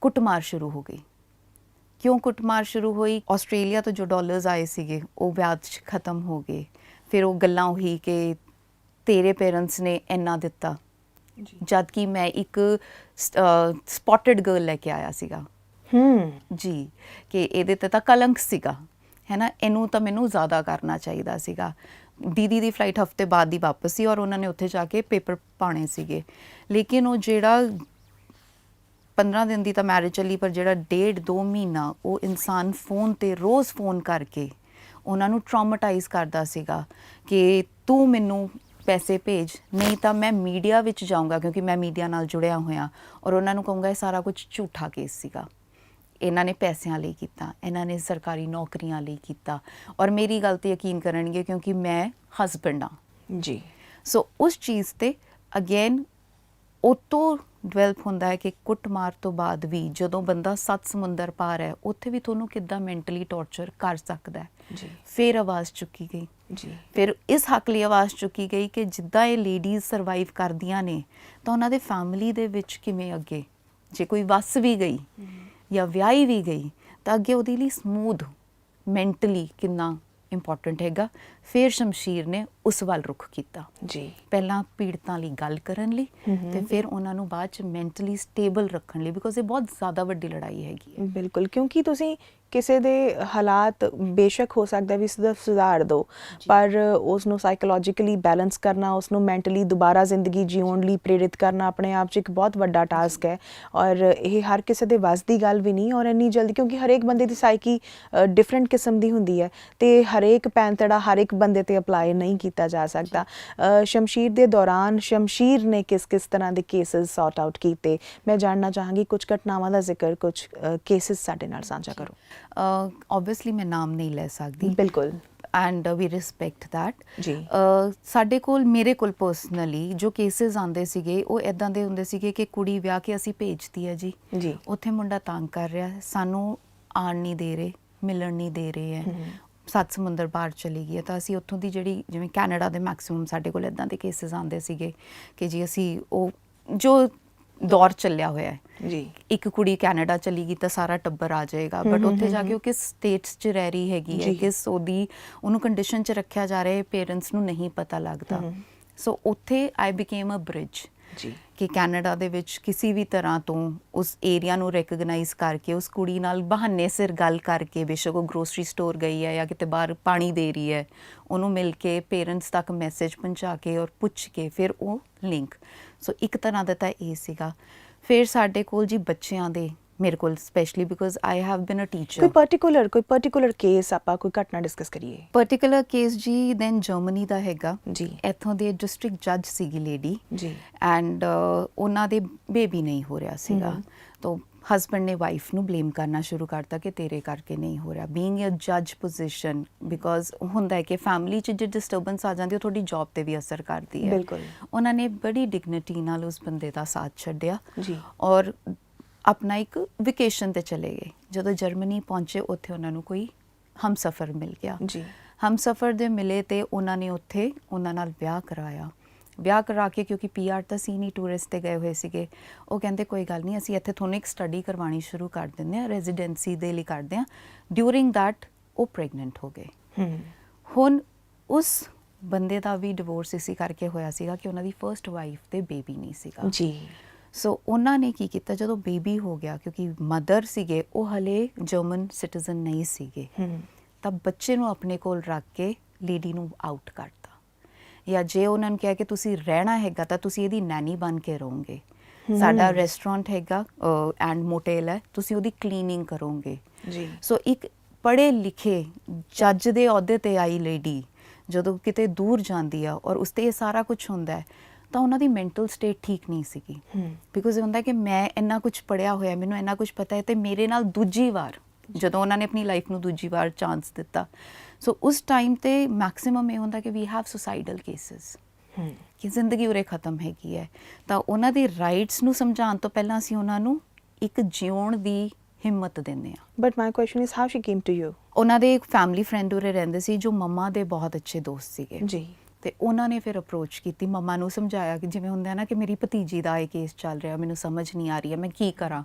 ਕੁੱਟਮਾਰ ਸ਼ੁਰੂ ਹੋ ਗਈ। ਕਿਉਂ ਕੁੱਟਮਾਰ ਸ਼ੁਰੂ ਹੋਈ? ਆਸਟ੍ਰੇਲੀਆ ਤੋਂ ਜੋ ਡਾਲਰਸ ਆਏ ਸੀਗੇ ਉਹ ਵਿਆਹ 'ਚ ਖਤਮ ਹੋ ਗਏ। ਫਿਰ ਉਹ ਗੱਲਾਂ ਉਹੀ ਕਿ ਤੇਰੇ ਪੇਰੈਂਟਸ ਨੇ ਇੰਨਾ ਦਿੱਤਾ, ਜਦ ਕਿ ਮੈਂ ਇੱਕ ਸਪੌਟਡ ਗਰਲ ਲੈ ਕੇ ਆਇਆ ਸੀਗਾ। ਜੀ, ਕਿ ਇਹਦੇ ਤੇ ਤਾਂ ਕਲੰਕ ਸੀਗਾ, ਹੈ ਨਾ, ਇਹਨੂੰ ਤਾਂ ਮੈਨੂੰ ਜ਼ਿਆਦਾ ਕਰਨਾ ਚਾਹੀਦਾ ਸੀਗਾ। ਦੀਦੀ ਦੀ ਫਲਾਈਟ ਹਫਤੇ ਬਾਅਦ ਹੀ ਵਾਪਸ ਸੀ ਔਰ ਉਹਨਾਂ ਨੇ ਉੱਥੇ ਜਾ ਕੇ ਪੇਪਰ ਪਾਉਣੇ ਸੀਗੇ। ਲੇਕਿਨ ਉਹ ਜਿਹੜਾ 15 ਦਿਨ ਦੀ ਤਾਂ ਮੈਰਿਜ ਚੱਲੀ, ਪਰ ਜਿਹੜਾ 1.5-2 ਮਹੀਨਾ ਉਹ ਇਨਸਾਨ ਫੋਨ 'ਤੇ ਰੋਜ਼ ਫੋਨ ਕਰਕੇ ਉਹਨਾਂ ਨੂੰ ਟਰਾਮਾਟਾਈਜ਼ ਕਰਦਾ ਸੀਗਾ ਕਿ ਤੂੰ ਮੈਨੂੰ ਪੈਸੇ ਭੇਜ, ਨਹੀਂ ਤਾਂ ਮੈਂ ਮੀਡੀਆ ਵਿੱਚ ਜਾਊਂਗਾ, ਕਿਉਂਕਿ ਮੈਂ ਮੀਡੀਆ ਨਾਲ ਜੁੜਿਆ ਹੋਇਆ, ਔਰ ਉਹਨਾਂ ਨੂੰ ਕਹੂੰਗਾ ਇਹ ਸਾਰਾ ਕੁਝ ਝੂਠਾ ਕੇਸ ਸੀਗਾ, ਇਹਨਾਂ ਨੇ ਪੈਸਿਆਂ ਲਈ ਕੀਤਾ, ਇਹਨਾਂ ਨੇ ਸਰਕਾਰੀ ਨੌਕਰੀਆਂ ਲਈ ਕੀਤਾ, ਔਰ ਮੇਰੀ ਗੱਲ 'ਤੇ ਯਕੀਨ ਕਰਨਗੇ ਕਿਉਂਕਿ ਮੈਂ ਹਸਬੈਂਡ ਹਾਂ। ਜੀ। ਸੋ ਉਸ ਚੀਜ਼ 'ਤੇ ਅਗੇਨ ਉਹ ਤੋਂ ਡਿਵੈਲਪ ਹੁੰਦਾ ਹੈ ਕਿ ਕੁੱਟਮਾਰ ਤੋਂ ਬਾਅਦ ਵੀ ਜਦੋਂ ਬੰਦਾ 7 ਸਮੁੰਦਰ ਪਾਰ ਹੈ, ਉੱਥੇ ਵੀ ਤੁਹਾਨੂੰ ਕਿੱਦਾਂ ਮੈਂਟਲੀ ਟੌਰਚਰ ਕਰ ਸਕਦਾ ਹੈ। ਜੀ। ਫਿਰ ਆਵਾਜ਼ ਚੁੱਕੀ ਗਈ। ਜੀ। ਫਿਰ ਇਸ ਹੱਕ ਲਈ ਆਵਾਜ਼ ਚੁੱਕੀ ਗਈ ਕਿ ਜਿੱਦਾਂ ਇਹ ਲੇਡੀਜ਼ ਸਰਵਾਈਵ ਕਰਦੀਆਂ ਨੇ ਤਾਂ ਉਹਨਾਂ ਦੇ ਫੈਮਿਲੀ ਦੇ ਵਿੱਚ ਕਿਵੇਂ ਅੱਗੇ, ਜੇ ਕੋਈ ਵੱਸ ਵੀ ਗਈ ਜਾਂ ਵਿਆਹੀ ਵੀ ਗਈ ਤਾਂ ਅੱਗੇ ਉਹਦੇ ਲਈ ਸਮੂਥ ਮੈਂਟਲੀ ਕਿੰਨਾ ਇੰਪੋਰਟੈਂਟ ਹੈਗਾ। ਫਿਰ ਸ਼ਮਸ਼ੀਰ ਨੇ ਉਸ ਵੱਲ ਰੁਖ ਕੀਤਾ। ਜੀ। ਪਹਿਲਾਂ ਪੀੜਤਾਂ ਲਈ ਗੱਲ ਕਰਨ ਲਈ ਤੇ ਫਿਰ ਉਹਨਾਂ ਨੂੰ ਬਾਅਦ ਚ ਮੈਂਟਲੀ ਸਟੇਬਲ ਰੱਖਣ ਲਈ, ਬਿਕੋਜ਼ ਇਹ ਬਹੁਤ ਜ਼ਿਆਦਾ ਵੱਡੀ ਲੜਾਈ ਹੈਗੀ ਹੈ। ਬਿਲਕੁਲ, ਕਿਉਂਕਿ ਤੁਸੀਂ ਕਿਸੇ ਦੇ ਹਾਲਾਤ ਬੇਸ਼ੱਕ ਹੋ ਸਕਦਾ ਵੀ ਸੁਧਾਰ ਦਿਓ, ਪਰ ਉਸ ਨੂੰ ਸਾਈਕੋਲੋਜੀਕਲੀ ਬੈਲੈਂਸ ਕਰਨਾ, ਉਸ ਨੂੰ ਮੈਂਟਲੀ ਦੁਬਾਰਾ ਜ਼ਿੰਦਗੀ ਜਿਉਣ ਲਈ ਪ੍ਰੇਰਿਤ ਕਰਨਾ ਆਪਣੇ ਆਪ 'ਚ ਇੱਕ ਬਹੁਤ ਵੱਡਾ ਟਾਸਕ ਹੈ। ਔਰ ਇਹ ਹਰ ਕਿਸੇ ਦੇ ਵੱਸ ਦੀ ਗੱਲ ਵੀ ਨਹੀਂ, ਔਰ ਇੰਨੀ ਜਲਦੀ, ਕਿਉਂਕਿ ਹਰੇਕ ਬੰਦੇ ਦੀ ਸਾਈਕੀ ਡਿਫਰੈਂਟ ਕਿਸਮ ਦੀ ਹੁੰਦੀ ਹੈ ਤੇ ਹਰੇਕ ਪੈਂਤੜਾ ਹਰ ਇੱਕ ਬੰਦੇ ਤੇ ਅਪਲਾਈ ਨਹੀਂ ਕੀਤਾ ਜਾ ਸਕਦਾ। ਸ਼ਮਸ਼ੀਰ ਦੇ ਦੌਰਾਨ ਸ਼ਮਸ਼ੀਰ ਨੇ ਕਿਸ ਤਰ੍ਹਾਂ ਦੇ ਕੇਸਿਸ ਸੌਟ ਆਊਟ ਕੀਤੇ, ਮੈਂ ਜਾਣਨਾ ਚਾਹਾਂਗੀ। ਕੁਝ ਘਟਨਾਵਾਂ ਦਾ ਜ਼ਿਕਰ, ਕੁਝ ਕੇਸਿਸ ਸਾਡੇ ਨਾਲ ਸਾਂਝਾ ਕਰੋ। ਓਬਵੀਅਸਲੀ ਮੈਂ ਨਾਮ ਨਹੀਂ ਲੈ ਸਕਦੀ। ਬਿਲਕੁਲ। And we respect that. ਜੀ। ਸਾਡੇ ਕੋਲ, ਮੇਰੇ ਕੋਲ ਪਰਸਨਲੀ ਜੋ ਕੇਸਿਸ ਆਉਂਦੇ ਸੀਗੇ ਉਹ ਇੱਦਾਂ ਦੇ ਹੁੰਦੇ ਸੀਗੇ ਕਿ ਕੁੜੀ ਵਿਆਹ ਕੇ ਅਸੀਂ ਭੇਜਤੀ ਹੈ ਜੀ, ਉੱਥੇ ਮੁੰਡਾ ਤੰਗ ਕਰ ਰਿਹਾ, ਸਾਨੂੰ ਆਉਣ ਨਹੀਂ ਦੇ ਰਹੇ, ਮਿਲਣ ਨਹੀਂ ਦੇ ਰਹੇ ਹੈ, 7 ਸਮੁੰਦਰ ਪਾਰ ਚਲੀ ਗਈ ਹੈ। ਤਾਂ ਅਸੀਂ ਉੱਥੋਂ ਦੀ ਜਿਹੜੀ, ਜਿਵੇਂ ਕੈਨੇਡਾ ਦੇ ਮੈਕਸਿਮਮ ਸਾਡੇ ਕੋਲ ਇੱਦਾਂ ਦੇ ਕੇਸਿਸ ਆਉਂਦੇ ਸੀਗੇ ਕਿ ਜੀ ਅਸੀਂ ਉਹ ਜੋ ਦੌਰ ਚੱਲਿਆ ਹੋਇਆ ਹੈ ਜੀ, ਇੱਕ ਕੁੜੀ ਕੈਨੇਡਾ ਚਲੀ ਗਈ ਤਾਂ ਸਾਰਾ ਟੱਬਰ ਆ ਜਾਏਗਾ, ਬਟ ਉੱਥੇ ਜਾ ਕੇ ਉਹ ਕਿਸ ਸਟੇਟਸ 'ਚ ਰਹਿ ਰਹੀ ਹੈਗੀ ਹੈ, ਕਿਸ ਉਹਨੂੰ ਕੰਡੀਸ਼ਨ 'ਚ ਰੱਖਿਆ ਜਾ ਰਿਹਾ ਹੈ, ਪੇਰੈਂਟਸ ਨੂੰ ਨਹੀਂ ਪਤਾ ਲੱਗਦਾ। ਸੋ ਉੱਥੇ ਆਈ ਬਿਕੇਮ ਅ ਬ੍ਰਿਜ ਜੀ ਕਿ ਕੈਨੇਡਾ ਦੇ ਵਿੱਚ ਕਿਸੇ ਵੀ ਤਰ੍ਹਾਂ ਤੋਂ ਉਸ ਏਰੀਆ ਨੂੰ ਰੈਕਗਨਾਈਜ਼ ਕਰਕੇ ਉਸ ਕੁੜੀ ਨਾਲ ਬਹਾਨੇ ਸਿਰ ਗੱਲ ਕਰਕੇ, ਬੇਸ਼ੱਕ ਉਹ ਗਰੋਸਰੀ ਸਟੋਰ ਗਈ ਹੈ ਜਾਂ ਕਿਤੇ ਬਾਹਰ ਪਾਣੀ ਦੇ ਰਹੀ ਹੈ, ਉਹਨੂੰ ਮਿਲ ਕੇ ਪੇਰੈਂਟਸ ਤੱਕ ਮੈਸੇਜ ਪਹੁੰਚਾ ਕੇ ਔਰ ਪੁੱਛ ਕੇ ਫਿਰ ਉਹ ਲਿੰਕ। ਸੋ ਇੱਕ ਤਰ੍ਹਾਂ ਦਾ ਤਾਂ ਇਹ ਸੀਗਾ। ਫਿਰ ਸਾਡੇ ਕੋਲ ਜੀ ਬੱਚਿਆਂ ਦੇ, ਮੇਰੇ ਕੋਲ specially because I have been a teacher, ਕੋਈ ਪਾਰਟੀਕੂਲਰ ਕੇਸ ਆਪਾਂ ਕੋਈ ਘਟਨਾ ਡਿਸਕਸ ਕਰੀਏ। ਪਰਟੀਕੁਲਰ ਕੇਸ ਜੀ ਦੈਨ ਜਰਮਨੀ ਦਾ ਹੈਗਾ ਜੀ ਇੱਥੋਂ ਦੇ ਡਿਸਟ੍ਰਿਕਟ ਜੱਜ ਸੀਗੀ ਲੇਡੀ ਜੀ ਐਂਡ ਉਹਨਾਂ ਦੇ ਬੇਬੀ ਨਹੀਂ ਹੋ ਰਿਹਾ ਸੀਗਾ। ਤਾਂ ਹਸਬੈਂਡ ਨੇ ਵਾਈਫ ਨੂੰ ਬਲੇਮ ਕਰਨਾ ਸ਼ੁਰੂ ਕਰਤਾ ਕਿ ਤੇਰੇ ਕਰਕੇ ਨਹੀਂ ਹੋ ਰਿਹਾ, ਬੀਇੰਗ ਅ ਜੱਜ ਪੋਜੀਸ਼ਨ, ਬਿਕੋਜ਼ ਹੁੰਦਾ ਹੈ ਕਿ ਫੈਮਿਲੀ 'ਚ ਜੇ ਡਿਸਟਰਬੈਂਸ ਆ ਜਾਂਦੀ ਉਹ ਤੁਹਾਡੀ ਜੌਬ ਤੇ ਵੀ ਅਸਰ ਕਰਦੀ ਹੈ। ਬਿਲਕੁਲ। ਉਹਨਾਂ ਨੇ ਬੜੀ ਡਿਗਨਿਟੀ ਨਾਲ ਉਸ ਬੰਦੇ ਦਾ ਸਾਥ ਛੱਡਿਆ ਜੀ ਔਰ ਆਪਣਾ ਇੱਕ ਵਿਕੇਸ਼ਨ ਤੇ ਚਲੇ ਗਏ। ਜਦੋਂ ਜਰਮਨੀ ਪਹੁੰਚੇ ਉੱਥੇ ਉਹਨਾਂ ਨੂੰ ਕੋਈ ਹਮਸਫਰ ਮਿਲ ਗਿਆ। ਜੀ ਹਮਸਫਰ ਦੇ ਮਿਲੇ ਤੇ ਉਹਨਾਂ ਨੇ ਉੱਥੇ ਉਹਨਾਂ ਨਾਲ ਵਿਆਹ ਕਰਾਇਆ। ਵਿਆਹ ਕਰਾ ਕੇ, ਕਿਉਂਕਿ PR ਤਾਂ ਸੀ ਨਹੀਂ, ਟੂਰਿਸਟ ਤੇ ਗਏ ਹੋਏ ਸੀਗੇ, ਉਹ ਕਹਿੰਦੇ ਕੋਈ ਗੱਲ ਨਹੀਂ, ਅਸੀਂ ਇੱਥੇ ਤੁਹਾਨੂੰ ਇੱਕ ਸਟੱਡੀ ਕਰਵਾਉਣੀ ਸ਼ੁਰੂ ਕਰ ਦਿੰਦੇ ਹਾਂ, ਰੈਜ਼ੀਡੈਂਸੀ ਦੇ ਲਈ ਕਰਦੇ ਹਾਂ। ਡਿਊਰਿੰਗ ਦੈਟ ਉਹ ਪ੍ਰੈਗਨੈਂਟ ਹੋ ਗਏ। ਹੁਣ ਉਸ ਬੰਦੇ ਦਾ ਵੀ ਡਿਵੋਰਸ ਇਸੇ ਕਰਕੇ ਹੋਇਆ ਸੀਗਾ ਕਿ ਉਹਨਾਂ ਦੀ ਫਰਸਟ ਵਾਈਫ ਤੇ ਬੇਬੀ ਨਹੀਂ ਸੀਗਾ। ਜੀ ਸੋ ਉਹਨਾਂ ਨੇ ਕੀ ਕੀਤਾ, ਜਦੋਂ ਬੇਬੀ ਹੋ ਗਿਆ, ਕਿਉਂਕਿ ਮਦਰ ਸੀਗੇ ਉਹ ਹਲੇ ਜਰਮਨ ਸਿਟੀਜ਼ਨ ਨਹੀਂ ਸੀਗੇ, ਤਾਂ ਬੱਚੇ ਨੂੰ ਆਪਣੇ ਕੋਲ ਰੱਖ ਕੇ ਲੇਡੀ ਨੂੰ ਆਊਟ ਕਰਤਾ। ਜਾਂ ਜੇ ਉਹਨਾਂ ਨੂੰ ਕਿਹਾ ਕਿ ਤੁਸੀਂ ਰਹਿਣਾ ਹੈਗਾ ਤਾਂ ਤੁਸੀਂ ਇਹਦੀ ਨੈਨੀ ਬਣ ਕੇ ਰਹੋਗੇ, ਸਾਡਾ ਰੈਸਟੋਰੈਂਟ ਹੈਗਾ ਐਂਡ ਮੋਟੇਲ ਹੈ, ਤੁਸੀਂ ਉਹਦੀ ਕਲੀਨਿੰਗ ਕਰੋਗੇ। ਜੀ ਸੋ ਇੱਕ ਪੜ੍ਹੇ ਲਿਖੇ ਜੱਜ ਦੇ ਅਹੁਦੇ ਤੇ ਆਈ ਲੇਡੀ ਜਦੋਂ ਕਿਤੇ ਦੂਰ ਜਾਂਦੀ ਆ ਔਰ ਉਸ ਤੇ ਇਹ ਸਾਰਾ ਕੁਝ ਹੁੰਦਾ ਹੈ, ਤਾਂ ਉਹਨਾਂ ਦੀ ਮੈਂਟਲ ਸਟੇਟ ਠੀਕ ਨਹੀਂ ਸੀਗੀ। ਬਿਕੋਜ਼ ਇਹ ਹੁੰਦਾ ਕਿ ਮੈਂ ਇੰਨਾ ਕੁਝ ਪੜ੍ਹਿਆ ਹੋਇਆ, ਮੈਨੂੰ ਇੰਨਾ ਕੁਝ ਪਤਾ ਹੈ, ਤੇ ਮੇਰੇ ਨਾਲ ਦੂਜੀ ਵਾਰ ਜਦੋਂ ਉਹਨਾਂ ਨੇ ਆਪਣੀ ਲਾਈਫ ਨੂੰ ਦੂਜੀ ਵਾਰ ਚਾਂਸ ਦਿੱਤਾ, ਸੋ ਉਸ ਟਾਈਮ ਤੇ ਮੈਕਸਿਮਮ ਇਹ ਹੁੰਦਾ ਕਿ ਵੀ ਹੈਵ ਸੁਸਾਈਡਲ ਕੇਸਿਸ, ਕਿ ਜ਼ਿੰਦਗੀ ਉਰੇ ਖਤਮ ਹੈਗੀ ਹੈ। ਤਾਂ ਉਹਨਾਂ ਦੇ ਰਾਈਟਸ ਨੂੰ ਸਮਝਾਉਣ ਤੋਂ ਪਹਿਲਾਂ ਅਸੀਂ ਉਹਨਾਂ ਨੂੰ ਇੱਕ ਜਿਉਣ ਦੀ ਹਿੰਮਤ ਦਿੰਦੇ ਹਾਂ। But my question is how she came to you. ਉਹਨਾਂ ਦੇ ਇੱਕ ਫੈਮਿਲੀ ਫਰੈਂਡ ਉਰੇ ਰਹਿੰਦੇ ਸੀ ਜੋ ਮੰਮਾ ਦੇ ਬਹੁਤ ਅੱਛੇ ਦੋਸਤ ਸੀਗੇ। ਜੀ ਤੇ ਉਹਨਾਂ ਨੇ ਫਿਰ ਅਪਰੋਚ ਕੀਤੀ, ਮੰਮਾ ਨੂੰ ਸਮਝਾਇਆ ਕਿ ਜਿਵੇਂ ਹੁੰਦਾ ਨਾ ਕਿ ਮੇਰੀ ਭਤੀਜੀ ਦਾ ਇਹ ਕੇਸ ਚੱਲ ਰਿਹਾ, ਮੈਨੂੰ ਸਮਝ ਨਹੀਂ ਆ ਰਹੀ ਹੈ, ਮੈਂ ਕੀ ਕਰਾਂ।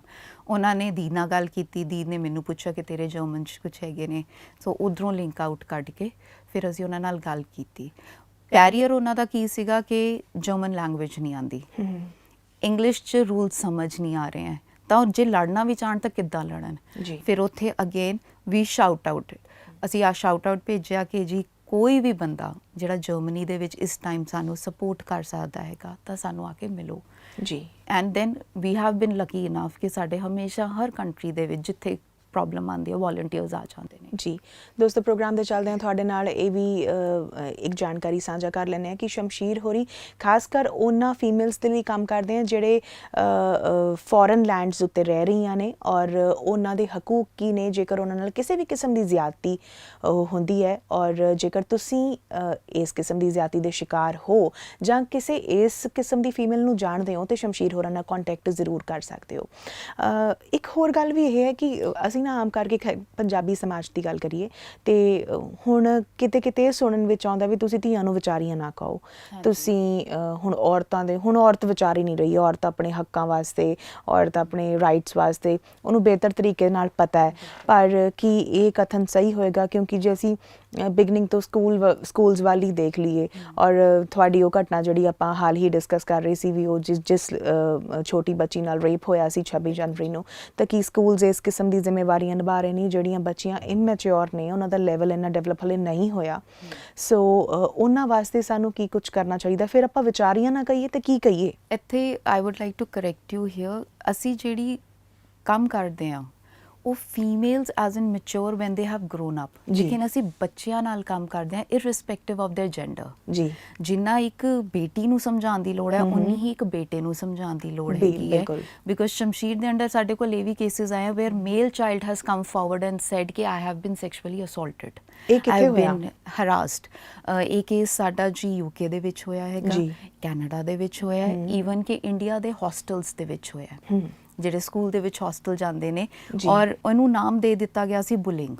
ਉਹਨਾਂ ਨੇ ਦੀਦ ਨਾਲ ਗੱਲ ਕੀਤੀ, ਦੀਦ ਨੇ ਮੈਨੂੰ ਪੁੱਛਿਆ ਕਿ ਤੇਰੇ ਜਰਮਨ 'ਚ ਕੁਛ ਹੈਗੇ ਨੇ, ਸੋ ਉਧਰੋਂ ਲਿੰਕ ਆਊਟ ਕੱਢ ਕੇ ਫਿਰ ਅਸੀਂ ਉਹਨਾਂ ਨਾਲ ਗੱਲ ਕੀਤੀ। ਬੈਰੀਅਰ ਉਹਨਾਂ ਦਾ ਕੀ ਸੀਗਾ ਕਿ ਜਰਮਨ ਲੈਂਗੁਏਜ ਨਹੀਂ ਆਉਂਦੀ, ਇੰਗਲਿਸ਼ 'ਚ ਰੂਲ ਸਮਝ ਨਹੀਂ ਆ ਰਹੇ ਹੈ, ਤਾਂ ਜੇ ਲੜਨਾ ਵੀ ਚਾਹਣ ਤਾਂ ਕਿੱਦਾਂ ਲੜਨ। ਫਿਰ ਉੱਥੇ ਅਗੇਨ ਵੀ ਸ਼ਾਊਟ ਆਊਟ, ਅਸੀਂ ਆ ਸ਼ਾਊਟ ਆਊਟ ਭੇਜਿਆ ਕਿ ਜੀ ਕੋਈ ਵੀ ਬੰਦਾ ਜਿਹੜਾ ਜਰਮਨੀ ਦੇ ਵਿੱਚ ਇਸ ਟਾਈਮ ਸਾਨੂੰ ਸਪੋਰਟ ਕਰ ਸਕਦਾ ਹੈਗਾ ਤਾਂ ਸਾਨੂੰ ਆ ਕੇ ਮਿਲੋ। ਜੀ ਐਂਡ ਦੈਨ ਵੀ ਹੈਵ ਬਿਨ ਲੱਕੀ ਇਨਫ ਕਿ ਸਾਡੇ ਹਮੇਸ਼ਾ ਹਰ ਕੰਟਰੀ ਦੇ ਵਿੱਚ ਜਿੱਥੇ ਪ੍ਰੋਬਲਮ ਆਉਂਦੀ ਹੈ ਵੋਲੰਟੀਅਰਸ ਆ ਜਾਂਦੇ ਨੇ। ਜੀ ਦੋਸਤੋ, ਪ੍ਰੋਗਰਾਮ ਦੇ ਚੱਲਦੇ ਹਾਂ ਤੁਹਾਡੇ ਨਾਲ ਇਹ ਵੀ ਇੱਕ ਜਾਣਕਾਰੀ ਸਾਂਝਾ ਕਰ ਲੈਂਦੇ ਹਾਂ ਕਿ ਸ਼ਮਸ਼ੀਰ ਹੋਰੀ ਖਾਸ ਕਰ ਉਹਨਾਂ ਫੀਮੇਲਸ ਦੇ ਲਈ ਕੰਮ ਕਰਦੇ ਆ ਜਿਹੜੇ ਫੋਰਨ ਲੈਂਡਸ ਉੱਤੇ ਰਹਿ ਰਹੀਆਂ ਨੇ ਔਰ ਉਹਨਾਂ ਦੇ ਹਕੂਕ ਕੀ ਨੇ ਜੇਕਰ ਉਹਨਾਂ ਨਾਲ ਕਿਸੇ ਵੀ ਕਿਸਮ ਦੀ ਜ਼ਿਆਦਤੀ ਹੁੰਦੀ ਹੈ, ਔਰ ਜੇਕਰ ਤੁਸੀਂ ਇਸ ਕਿਸਮ ਦੀ ਜ਼ਿਆਦਤੀ ਦੇ ਸ਼ਿਕਾਰ ਹੋ ਜਾਂ ਕਿਸੇ ਇਸ ਕਿਸਮ ਦੀ ਫੀਮੇਲ ਨੂੰ ਜਾਣਦੇ ਹੋ ਤੇ ਸ਼ਮਸ਼ੀਰ ਹੋਰਾਂ ਨਾਲ ਕੰਟੈਕਟ ਜ਼ਰੂਰ ਕਰ ਸਕਦੇ ਹੋ। ਇੱਕ ਹੋਰ ਗੱਲ ਵੀ ਇਹ ਹੈ ਕਿ ਅਸੀਂ ਨਾ ਆਮ ਕਰਕੇ ਪੰਜਾਬੀ ਸਮਾਜ ਦੀ ਗੱਲ ਕਰੀਏ ਤੇ ਹੁਣ ਕਿਤੇ ਕਿਤੇ ਸੁਣਨ ਵਿੱਚ ਆਉਂਦਾ ਵੀ ਤੁਸੀਂ ਧੀਆਂ ਨੂੰ ਵਿਚਾਰੀਆਂ ਨਾ ਕਹੋ, ਤੁਸੀਂ ਹੁਣ ਔਰਤਾਂ ਦੇ, ਹੁਣ ਔਰਤ ਵਿਚਾਰੀ ਨਹੀਂ ਰਹੀ, ਔਰਤ ਆਪਣੇ ਹੱਕਾਂ ਵਾਸਤੇ, ਔਰਤ ਆਪਣੇ ਰਾਈਟਸ ਵਾਸਤੇ ਉਹਨੂੰ ਬਿਹਤਰ ਤਰੀਕੇ ਨਾਲ ਪਤਾ ਹੈ। ਪਰ ਕੀ ਇਹ ਕਥਨ ਸਹੀ ਹੋਏਗਾ? ਕਿਉਂਕਿ ਜੇ ਅਸੀਂ ਬਿਗਨਿੰਗ ਤੋਂ ਸਕੂਲਸ ਵੱਲ ਹੀ ਦੇਖ ਲਈਏ ਔਰ ਤੁਹਾਡੀ ਉਹ ਘਟਨਾ ਜਿਹੜੀ ਆਪਾਂ ਹਾਲ ਹੀ ਡਿਸਕਸ ਕਰ ਰਹੇ ਸੀ ਵੀ ਉਹ ਜਿਸ ਛੋਟੀ ਬੱਚੀ ਨਾਲ ਰੇਪ ਹੋਇਆ ਸੀ 26 ਜਨਵਰੀ ਨੂੰ, ਤਾਂ ਕੀ ਸਕੂਲਸ ਇਸ ਕਿਸਮ ਦੀ ਜ਼ਿੰਮੇਵਾਰੀਆਂ ਨਿਭਾ ਰਹੇ ਨੇ? ਜਿਹੜੀਆਂ ਬੱਚੀਆਂ ਇਮੈਚਿਓਰ ਨੇ, ਉਹਨਾਂ ਦਾ ਲੈਵਲ ਇੰਨਾ ਡਿਵੈਲਪ ਹਲੇ ਨਹੀਂ ਹੋਇਆ, ਸੋ ਉਹਨਾਂ ਵਾਸਤੇ ਸਾਨੂੰ ਕੀ ਕੁਝ ਕਰਨਾ ਚਾਹੀਦਾ? ਫਿਰ ਆਪਾਂ ਵਿਚਾਰੀਆਂ ਨਾ ਕਹੀਏ ਤੇ ਕੀ ਕਹੀਏ? ਇੱਥੇ I would like to correct you here, ਅਸੀਂ ਜਿਹੜੀ ਕੰਮ ਕਰਦੇ ਹਾਂ ਉਹ females as in mature when they have grown up, ਲੇਕਿਨ ਅਸੀਂ ਬੱਚਿਆਂ ਨਾਲ ਕੰਮ ਕਰਦੇ ਹਾਂ ਇਰਰਿਸਪੈਕਟਿਵ ਆਫ देयर ਜੈਂਡਰ। ਜੀ ਜਿੰਨਾ ਇੱਕ ਬੇਟੀ ਨੂੰ ਸਮਝਾਉਣ ਦੀ ਲੋੜ ਹੈ ਉਨੀ ਹੀ ਇੱਕ ਬੇਟੇ ਨੂੰ ਸਮਝਾਉਣ ਦੀ ਲੋੜ ਹੈਗੀ ਹੈ। ਬਿਕੋਜ਼ ਸ਼ਮਸ਼ੀਰ ਦੇ ਅੰਡਰ ਸਾਡੇ ਕੋਲ ਇਹ ਵੀ ਕੇਸਿਸ ਆਏ where male child has come forward and said ਕਿ I have bean ਸੈਕਸ਼ੁਅਲੀ ਅਸੌਲਟਡ, I have ਬੀਨ ਹਰਾਸਡ। ਇਹ ਕੇਸ ਸਾਡਾ ਜੀ UK ਦੇ ਵਿੱਚ ਹੋਇਆ ਹੈਗਾ, ਕੈਨੇਡਾ ਦੇ ਵਿੱਚ ਹੋਇਆ, ਈਵਨ ਕਿ ਇੰਡੀਆ ਦੇ ਹੋਸਟਲਸ ਦੇ ਵਿੱਚ ਹੋਇਆ, ਜਿਹੜੇ ਸਕੂਲ ਦੇ ਵਿੱਚ ਹੋਸਟਲ ਜਾਂਦੇ ਨੇ, ਔਰ ਉਹਨੂੰ ਨਾਮ ਦੇ ਦਿੱਤਾ ਗਿਆ ਸੀ ਬੁਲਿੰਗ।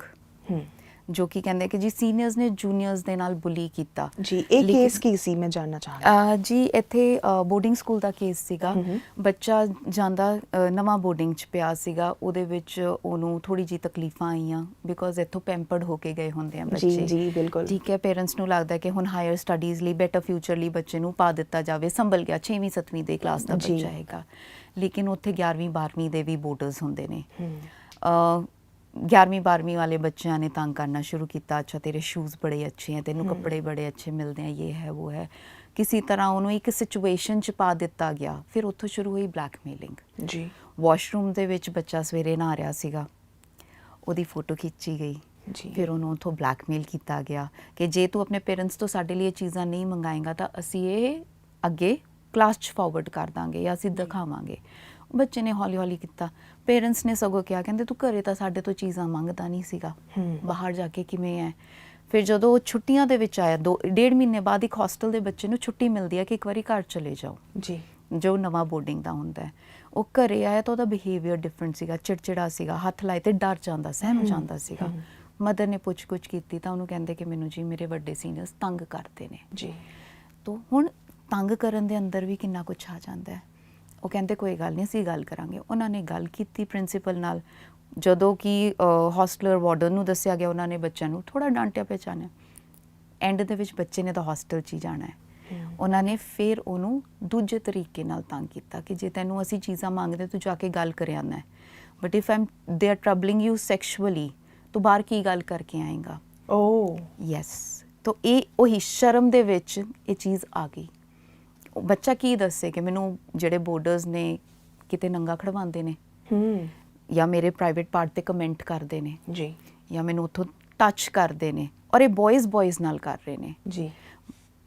ਜੋ ਕਿ ਕਹਿੰਦੇ ਕਿ ਜੀ ਸੀਨੀਅਰਸ ਨੇ ਜੂਨੀਅਰਸ ਦੇ ਨਾਲ ਬੁਲੀ ਕੀਤਾ ਜੀ ਇਹ ਕੇਸ ਕੀ ਸੀ ਮੈਂ ਜਾਨਣਾ ਚਾਹਾਂਗੀ। ਜੀ ਇੱਥੇ ਬੋਰਡਿੰਗ ਸਕੂਲ ਦਾ ਕੇਸ ਸੀਗਾ। ਬੱਚਾ ਜਾਂਦਾ ਨਵਾਂ ਬੋਰਡਿੰਗ 'ਚ ਪਿਆ ਸੀਗਾ, ਉਹਦੇ ਵਿੱਚ ਉਹਨੂੰ ਥੋੜੀ ਜਿਹੀ ਤਕਲੀਫਾਂ ਆਈਆਂ ਬਿਕੋਜ਼ ਇੱਥੋਂ ਪੈਂਪਰਡ ਹੋ ਕੇ ਗਏ ਹੁੰਦੇ ਆ ਬੱਚੇ। ਜੀ ਬਿਲਕੁਲ ਠੀਕ ਹੈ, ਪੇਰੈਂਟਸ ਨੂੰ ਲੱਗਦਾ ਕਿ ਹੁਣ ਹਾਇਰ ਸਟੱਡੀਜ਼ ਲਈ ਬੈਟਰ ਫਿਊਚਰ ਲਈ ਬੱਚੇ ਨੂੰ ਪਾ ਦਿੱਤਾ ਜਾਵੇ, ਸੰਭਲ ਗਿਆ 6ਵੀਂ 7ਵੀਂ ਦੇ ਕਲਾਸ ਦਾ ਬੱਚਾ ਹੈਗਾ, ਲੇਕਿਨ ਉੱਥੇ 11ਵੀਂ 12ਵੀਂ ਦੇ ਵੀ ਬੋਰਡਰਸ ਹੁੰਦੇ ਨੇ। 11ਵੀਂ 12ਵੀਂ ਵਾਲੇ ਬੱਚਿਆਂ ਨੇ ਤੰਗ ਕਰਨਾ ਸ਼ੁਰੂ ਕੀਤਾ, ਅੱਛਾ ਤੇਰੇ ਸ਼ੂਜ਼ ਬੜੇ ਅੱਛੇ ਹੈ, ਤੈਨੂੰ ਕੱਪੜੇ ਬੜੇ ਅੱਛੇ ਮਿਲਦੇ ਆ, ਇਹ ਹੈ ਉਹ ਹੈ, ਕਿਸੇ ਤਰ੍ਹਾਂ ਉਹਨੂੰ ਇੱਕ ਸਿਚੁਏਸ਼ਨ 'ਚ ਪਾ ਦਿੱਤਾ ਗਿਆ। ਫਿਰ ਉੱਥੋਂ ਸ਼ੁਰੂ ਹੋਈ ਬਲੈਕਮੇਲਿੰਗ। ਜੀ ਵਾਸ਼ਰੂਮ ਦੇ ਵਿੱਚ ਬੱਚਾ ਸਵੇਰੇ ਨਹਾ ਰਿਹਾ ਸੀਗਾ, ਉਹਦੀ ਫੋਟੋ ਖਿੱਚੀ ਗਈ, ਜੀ ਫਿਰ ਉਹਨੂੰ ਉੱਥੋਂ ਬਲੈਕਮੇਲ ਕੀਤਾ ਗਿਆ ਕਿ ਜੇ ਤੂੰ ਆਪਣੇ ਪੇਰੈਂਟਸ ਤੋਂ ਸਾਡੇ ਲਈ ਇਹ ਚੀਜ਼ਾਂ ਨਹੀਂ ਮੰਗਾਏਗਾ ਤਾਂ ਅਸੀਂ ਇਹ ਅੱਗੇ ਕਲਾਸ 'ਚ ਫਾਰਵਰਡ ਕਰ ਦਾਂਗੇ ਜਾਂ ਅਸੀਂ ਦਿਖਾਵਾਂਗੇ। ਬੱਚੇ ਨੇ ਹੌਲੀ ਹੌਲੀ ਕੀਤਾ, ਪੇਰੈਂਟਸ ਨੇ ਸਗੋਂ ਕਿਹਾ ਕਹਿੰਦੇ ਤੂੰ ਘਰੇ ਤਾਂ ਸਾਡੇ ਤੋਂ ਚੀਜ਼ਾਂ ਮੰਗਦਾ ਨਹੀਂ ਸੀਗਾ, ਬਾਹਰ ਜਾ ਕੇ ਕਿਵੇਂ ਹੈ। ਫਿਰ ਜਦੋਂ ਉਹ ਛੁੱਟੀਆਂ ਦੇ ਵਿੱਚ ਆਇਆ 1.5 ਮਹੀਨੇ ਬਾਅਦ ਇੱਕ ਹੋਸਟਲ ਦੇ ਬੱਚੇ ਨੂੰ ਛੁੱਟੀ ਮਿਲਦੀ ਹੈ ਕਿ ਇੱਕ ਵਾਰੀ ਘਰ ਚਲੇ ਜਾਓ, ਜੀ ਜੋ ਨਵਾਂ ਬੋਰਡਿੰਗ ਦਾ ਹੁੰਦਾ ਹੈ। ਉਹ ਘਰੇ ਆਇਆ ਤਾਂ ਉਹਦਾ ਬਿਹੇਵੀਅਰ ਡਿਫਰੈਂਟ ਸੀਗਾ, ਚਿੜਚਿੜਾ ਸੀਗਾ, ਹੱਥ ਲਾਏ ਤੇ ਡਰ ਜਾਂਦਾ, ਸਹਿਮ ਜਾਂਦਾ ਸੀਗਾ। ਮਦਰ ਨੇ ਪੁੱਛ-ਗੁੱਛ ਕੀਤੀ ਤਾਂ ਉਹਨੂੰ ਕਹਿੰਦੇ ਕਿ ਮੈਨੂੰ ਜੀ ਮੇਰੇ ਵੱਡੇ ਸੀਨੀਅਰਸ ਤੰਗ ਕਰਦੇ ਨੇ ਜੀ। ਤੋ ਹੁਣ ਤੰਗ ਕਰਨ ਦੇ ਅੰਦਰ ਵੀ ਕਿੰਨਾ ਕੁਛ ਆ ਜਾਂਦਾ ਹੈ। ਉਹ ਕਹਿੰਦੇ ਕੋਈ ਗੱਲ ਨਹੀਂ ਅਸੀਂ ਗੱਲ ਕਰਾਂਗੇ। ਉਹਨਾਂ ਨੇ ਗੱਲ ਕੀਤੀ ਪ੍ਰਿੰਸੀਪਲ ਨਾਲ, ਜਦੋਂ ਕਿ ਹੋਸਟਲਰ ਵਾਰਡਨ ਨੂੰ ਦੱਸਿਆ ਗਿਆ, ਉਹਨਾਂ ਨੇ ਬੱਚਿਆਂ ਨੂੰ ਥੋੜਾ ਡਾਂਟਿਆ ਪਹਿਚਾਨਿਆ। ਐਂਡ ਦੇ ਵਿੱਚ ਬੱਚੇ ਨੇ ਤਾਂ ਹੋਸਟਲ 'ਚ ਹੀ ਜਾਣਾ ਹੈ। ਉਹਨਾਂ ਨੇ ਫਿਰ ਉਹਨੂੰ ਦੂਜੇ ਤਰੀਕੇ ਨਾਲ ਤੰਗ ਕੀਤਾ ਕਿ ਜੇ ਤੈਨੂੰ ਅਸੀਂ ਚੀਜ਼ਾਂ ਮੰਗਦੇ ਤੂੰ ਜਾ ਕੇ ਗੱਲ ਕਰ ਆਉਣਾ ਹੈ, but if they are troubling you sexually ਤੂੰ ਬਾਹਰ ਕੀ ਗੱਲ ਕਰਕੇ ਆਏਗਾ। ਓ ਯੈਸ, ਤੋ ਇਹ ਉਹੀ ਸ਼ਰਮ ਦੇ ਵਿੱਚ ਇਹ ਚੀਜ਼ ਆ ਗਈ। ਉਹ ਬੱਚਾ ਕੀ ਦੱਸੇ ਕਿ ਮੈਨੂੰ ਜਿਹੜੇ ਬੋਰਡਰਸ ਨੇ ਕਿਤੇ ਨੰਗਾ ਖੜਵਾਉਂਦੇ ਨੇ, ਜਾਂ ਮੇਰੇ ਪ੍ਰਾਈਵੇਟ ਪਾਰਟ ਤੇ ਕਮੈਂਟ ਕਰਦੇ ਨੇ ਜੀ, ਜਾਂ ਮੈਨੂੰ ਉੱਥੋਂ ਟੱਚ ਕਰਦੇ ਨੇ, ਔਰ ਇਹ ਬॉयਜ਼ ਨਾਲ ਕਰ ਰਹੇ ਨੇ ਜੀ।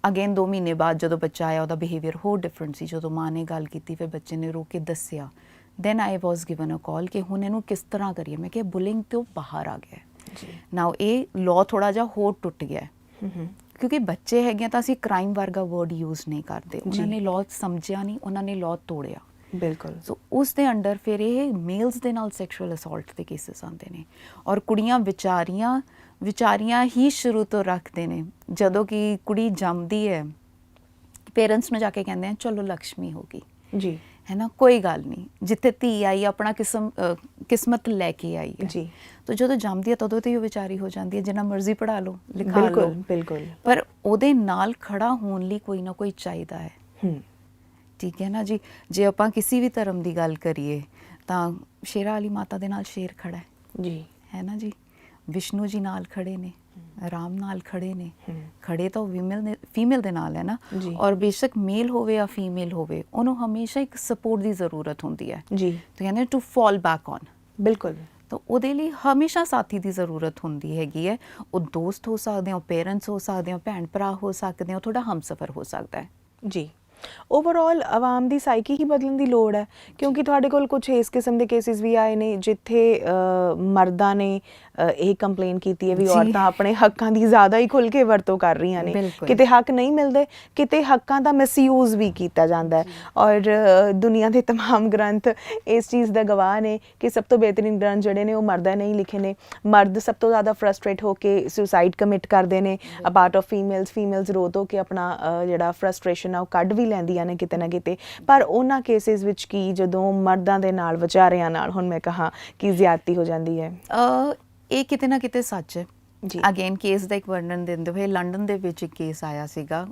ਅਗੇਨ 2 ਮਹੀਨੇ ਬਾਅਦ ਜਦੋਂ ਬੱਚਾ ਆਇਆ ਉਹਦਾ ਬਿਹੇਵੀਅਰ ਹੋਰ ਡਿਫਰੈਂਟ ਸੀ। ਜਦੋਂ ਮਾਂ ਨੇ ਗੱਲ ਕੀਤੀ ਫਿਰ ਬੱਚੇ ਨੇ ਰੋ ਕੇ ਦੱਸਿਆ, ਦੈਨ ਆਈ ਵਾਸ ਗਿਵਨ ਅ ਕਾਲ ਕਿ ਹੁਣ ਇਹਨੂੰ ਕਿਸ ਤਰ੍ਹਾਂ ਕਰੀਏ। ਮੈਂ ਕਿਹਾ ਬੁਲਿੰਗ ਤੋਂ ਬਾਹਰ ਆ ਗਿਆ ਜੀ। ਨਾਓ ਇਹ ਲਾਅ ਥੋੜਾ ਜਿਹਾ ਹੋਰ ਟੁੱਟ ਗਿਆ ਕਿਉਂਕਿ ਬੱਚੇ ਹੈਗੇ ਆ ਤਾਂ ਅਸੀਂ ਕ੍ਰਾਈਮ ਵਰਗਾ ਵਰਡ ਯੂਜ਼ ਨਹੀਂ ਕਰਦੇ। ਉਹਨਾਂ ਨੇ ਲਾਅ ਸਮਝਿਆ ਨਹੀਂ, ਉਹਨਾਂ ਨੇ ਲਾਅ ਤੋੜਿਆ। ਬਿਲਕੁਲ। ਸੋ ਉਸ ਦੇ ਅੰਡਰ ਫਿਰ ਇਹ ਮੇਲਸ ਦੇ ਨਾਲ ਸੈਕਸ਼ੂਅਲ ਅਸੌਲਟ ਦੇ ਕੇਸਿਸ ਆਉਂਦੇ ਨੇ, ਔਰ ਕੁੜੀਆਂ ਵਿਚਾਰੀਆਂ ਹੀ ਸ਼ੁਰੂ ਤੋਂ ਰੱਖਦੇ ਨੇ। ਜਦੋਂ ਕਿ ਕੁੜੀ ਜੰਮਦੀ ਹੈ ਪੇਰੈਂਟਸ ਨੂੰ ਜਾ ਕੇ ਕਹਿੰਦੇ ਆ ਚਲੋ ਲక్ష్ਮੀ ਹੋ ਗਈ ਜੀ, ਹੈ ਨਾ, ਕੋਈ ਗੱਲ ਨਹੀਂ, ਜਿੱਥੇ ਧੀ ਆਈ ਆਪਣਾ ਕਿਸਮਤ ਲੈ ਕੇ ਆਈ ਹੈ ਜੀ। ਤਾਂ ਜਦੋਂ ਜੰਮਦੀ ਹੈ ਤਦੋਂ ਤੇ ਉਹ ਵਿਚਾਰੀ ਹੋ ਜਾਂਦੀ ਹੈ, ਜਿੰਨਾ ਮਰਜ਼ੀ ਪੜ੍ਹਾ ਲਓ ਲਿਖਾ ਲਓ, ਬਿਲਕੁਲ ਬਿਲਕੁਲ, ਪਰ ਉਹਦੇ ਨਾਲ ਖੜਾ ਹੋਣ ਲਈ ਕੋਈ ਨਾ ਕੋਈ ਚਾਹੀਦਾ ਹੈ। ਠੀਕ ਹੈ ਨਾ ਜੀ। ਜੇ ਆਪਾਂ ਕਿਸੇ ਵੀ ਧਰਮ ਦੀ ਗੱਲ ਕਰੀਏ ਤਾਂ ਸ਼ੇਰਾਂ ਵਾਲੀ ਮਾਤਾ ਦੇ ਨਾਲ ਸ਼ੇਰ ਖੜਾ ਹੈ ਜੀ, ਹੈ ਨਾ ਜੀ। ਵਿਸ਼ਨੂੰ ਜੀ ਨਾਲ ਖੜੇ ਨੇ, ਰਾਮ ਨਾਲ ਖੜੇ ਨੇ, ਖੜੇ ਤਾਂ ਫੀਮੇਲ ਦੇ ਨਾਲ ਹੈ ਨਾ। ਔਰ ਬੇਸ਼ੱਕ ਮੇਲ ਹੋਵੇ ਜਾਂ ਫੀਮੇਲ ਹੋਵੇ, ਉਹਨੂੰ ਹਮੇਸ਼ਾ ਇੱਕ ਸਪੋਰਟ ਦੀ ਜ਼ਰੂਰਤ ਹੁੰਦੀ ਹੈ ਜੀ। ਤਾਂ ਕਹਿੰਦੇ ਟੂ ਫਾਲ ਬੈਕ ਔਨ। ਬਿਲਕੁਲ। ਤਾਂ ਉਹਦੇ ਲਈ ਹਮੇਸ਼ਾ ਸਾਥੀ ਦੀ ਜ਼ਰੂਰਤ ਹੁੰਦੀ ਹੈਗੀ ਹੈ। ਉਹ ਦੋਸਤ ਹੋ ਸਕਦੇ ਹੋ, ਪੇਰੈਂਟਸ ਹੋ ਸਕਦੇ ਹੋ, ਭੈਣ ਭਰਾ ਹੋ ਸਕਦੇ ਹੋ, ਤੁਹਾਡਾ ਹਮਸਫਰ ਹੋ ਸਕਦਾ ਹੈ ਜੀ। ਓਵਰਆਲ ਆਵਾਮ ਦੀ ਸਾਈਕੀ ਹੀ ਬਦਲਣ ਦੀ ਲੋੜ ਹੈ, ਕਿਉਂਕਿ ਤੁਹਾਡੇ ਕੋਲ ਕੁਝ ਇਸ ਕਿਸਮ ਦੇ ਕੇਸਿਸ ਵੀ ਆਏ ਨੇ ਜਿੱਥੇ ਮਰਦਾਂ ਨੇ ਇਹ ਕੰਪਲੇਨ ਕੀਤੀ ਹੈ ਵੀ ਔਰਤਾਂ ਆਪਣੇ ਹੱਕਾਂ ਦੀ ਜ਼ਿਆਦਾ ਹੀ ਖੁੱਲ੍ਹ ਕੇ ਵਰਤੋਂ ਕਰ ਰਹੀਆਂ ਨੇ। ਕਿਤੇ ਹੱਕ ਨਹੀਂ ਮਿਲਦੇ, ਕਿਤੇ ਹੱਕਾਂ ਦਾ ਮਿਸਯੂਜ਼ ਵੀ ਕੀਤਾ ਜਾਂਦਾ ਹੈ। ਔਰ ਦੁਨੀਆ ਦੇ ਤਮਾਮ ਗ੍ਰੰਥ ਇਸ ਚੀਜ਼ ਦਾ ਗਵਾਹ ਨੇ ਕਿ ਸਭ ਤੋਂ ਬਿਹਤਰੀਨ ਗ੍ਰੰਥ ਜਿਹੜੇ ਨੇ ਉਹ ਮਰਦਾਂ ਨੇ ਹੀ ਲਿਖੇ ਨੇ। ਮਰਦ ਸਭ ਤੋਂ ਜ਼ਿਆਦਾ ਫਰਸਟ੍ਰੇਟ ਹੋ ਕੇ ਸੁਸਾਈਡ ਕਮਿਟ ਕਰਦੇ ਨੇ, ਅ ਪਾਰਟ ਆਫ ਫੀਮੇਲਸ ਰੋ ਧੋ ਕੇ ਆਪਣਾ ਜਿਹੜਾ ਫਰਸਟ੍ਰੇਸ਼ਨ ਆ ਉਹ ਕੱਢ ਵੀ ਲੈਂਦੀਆਂ ਨੇ ਕਿਤੇ ਨਾ ਕਿਤੇ। ਪਰ ਉਹਨਾਂ ਕੇਸਿਸ ਵਿੱਚ ਕੀ ਜਦੋਂ ਮਰਦਾਂ ਦੇ ਨਾਲ ਵਿਚਾਰਿਆਂ ਨਾਲ ਹੁਣ ਮੈਂ ਕਹਾਂ ਕਿ ਜ਼ਿਆਦਤੀ ਹੋ ਜਾਂਦੀ ਹੈ, ਇਹ ਕਿਤੇ ਨਾ ਕਿਤੇ ਸੱਚ ਹੈ ਜੀ। ਅਗੇਨ ਕੇਸ ਦਾ ਇੱਕ ਵਰਣਨ ਦਿੰਦੇ ਹੋਏ, ਲੰਡਨ ਦੇ ਵਿੱਚ ਇੱਕ ਕੇਸ ਆਇਆ ਸੀਗਾ।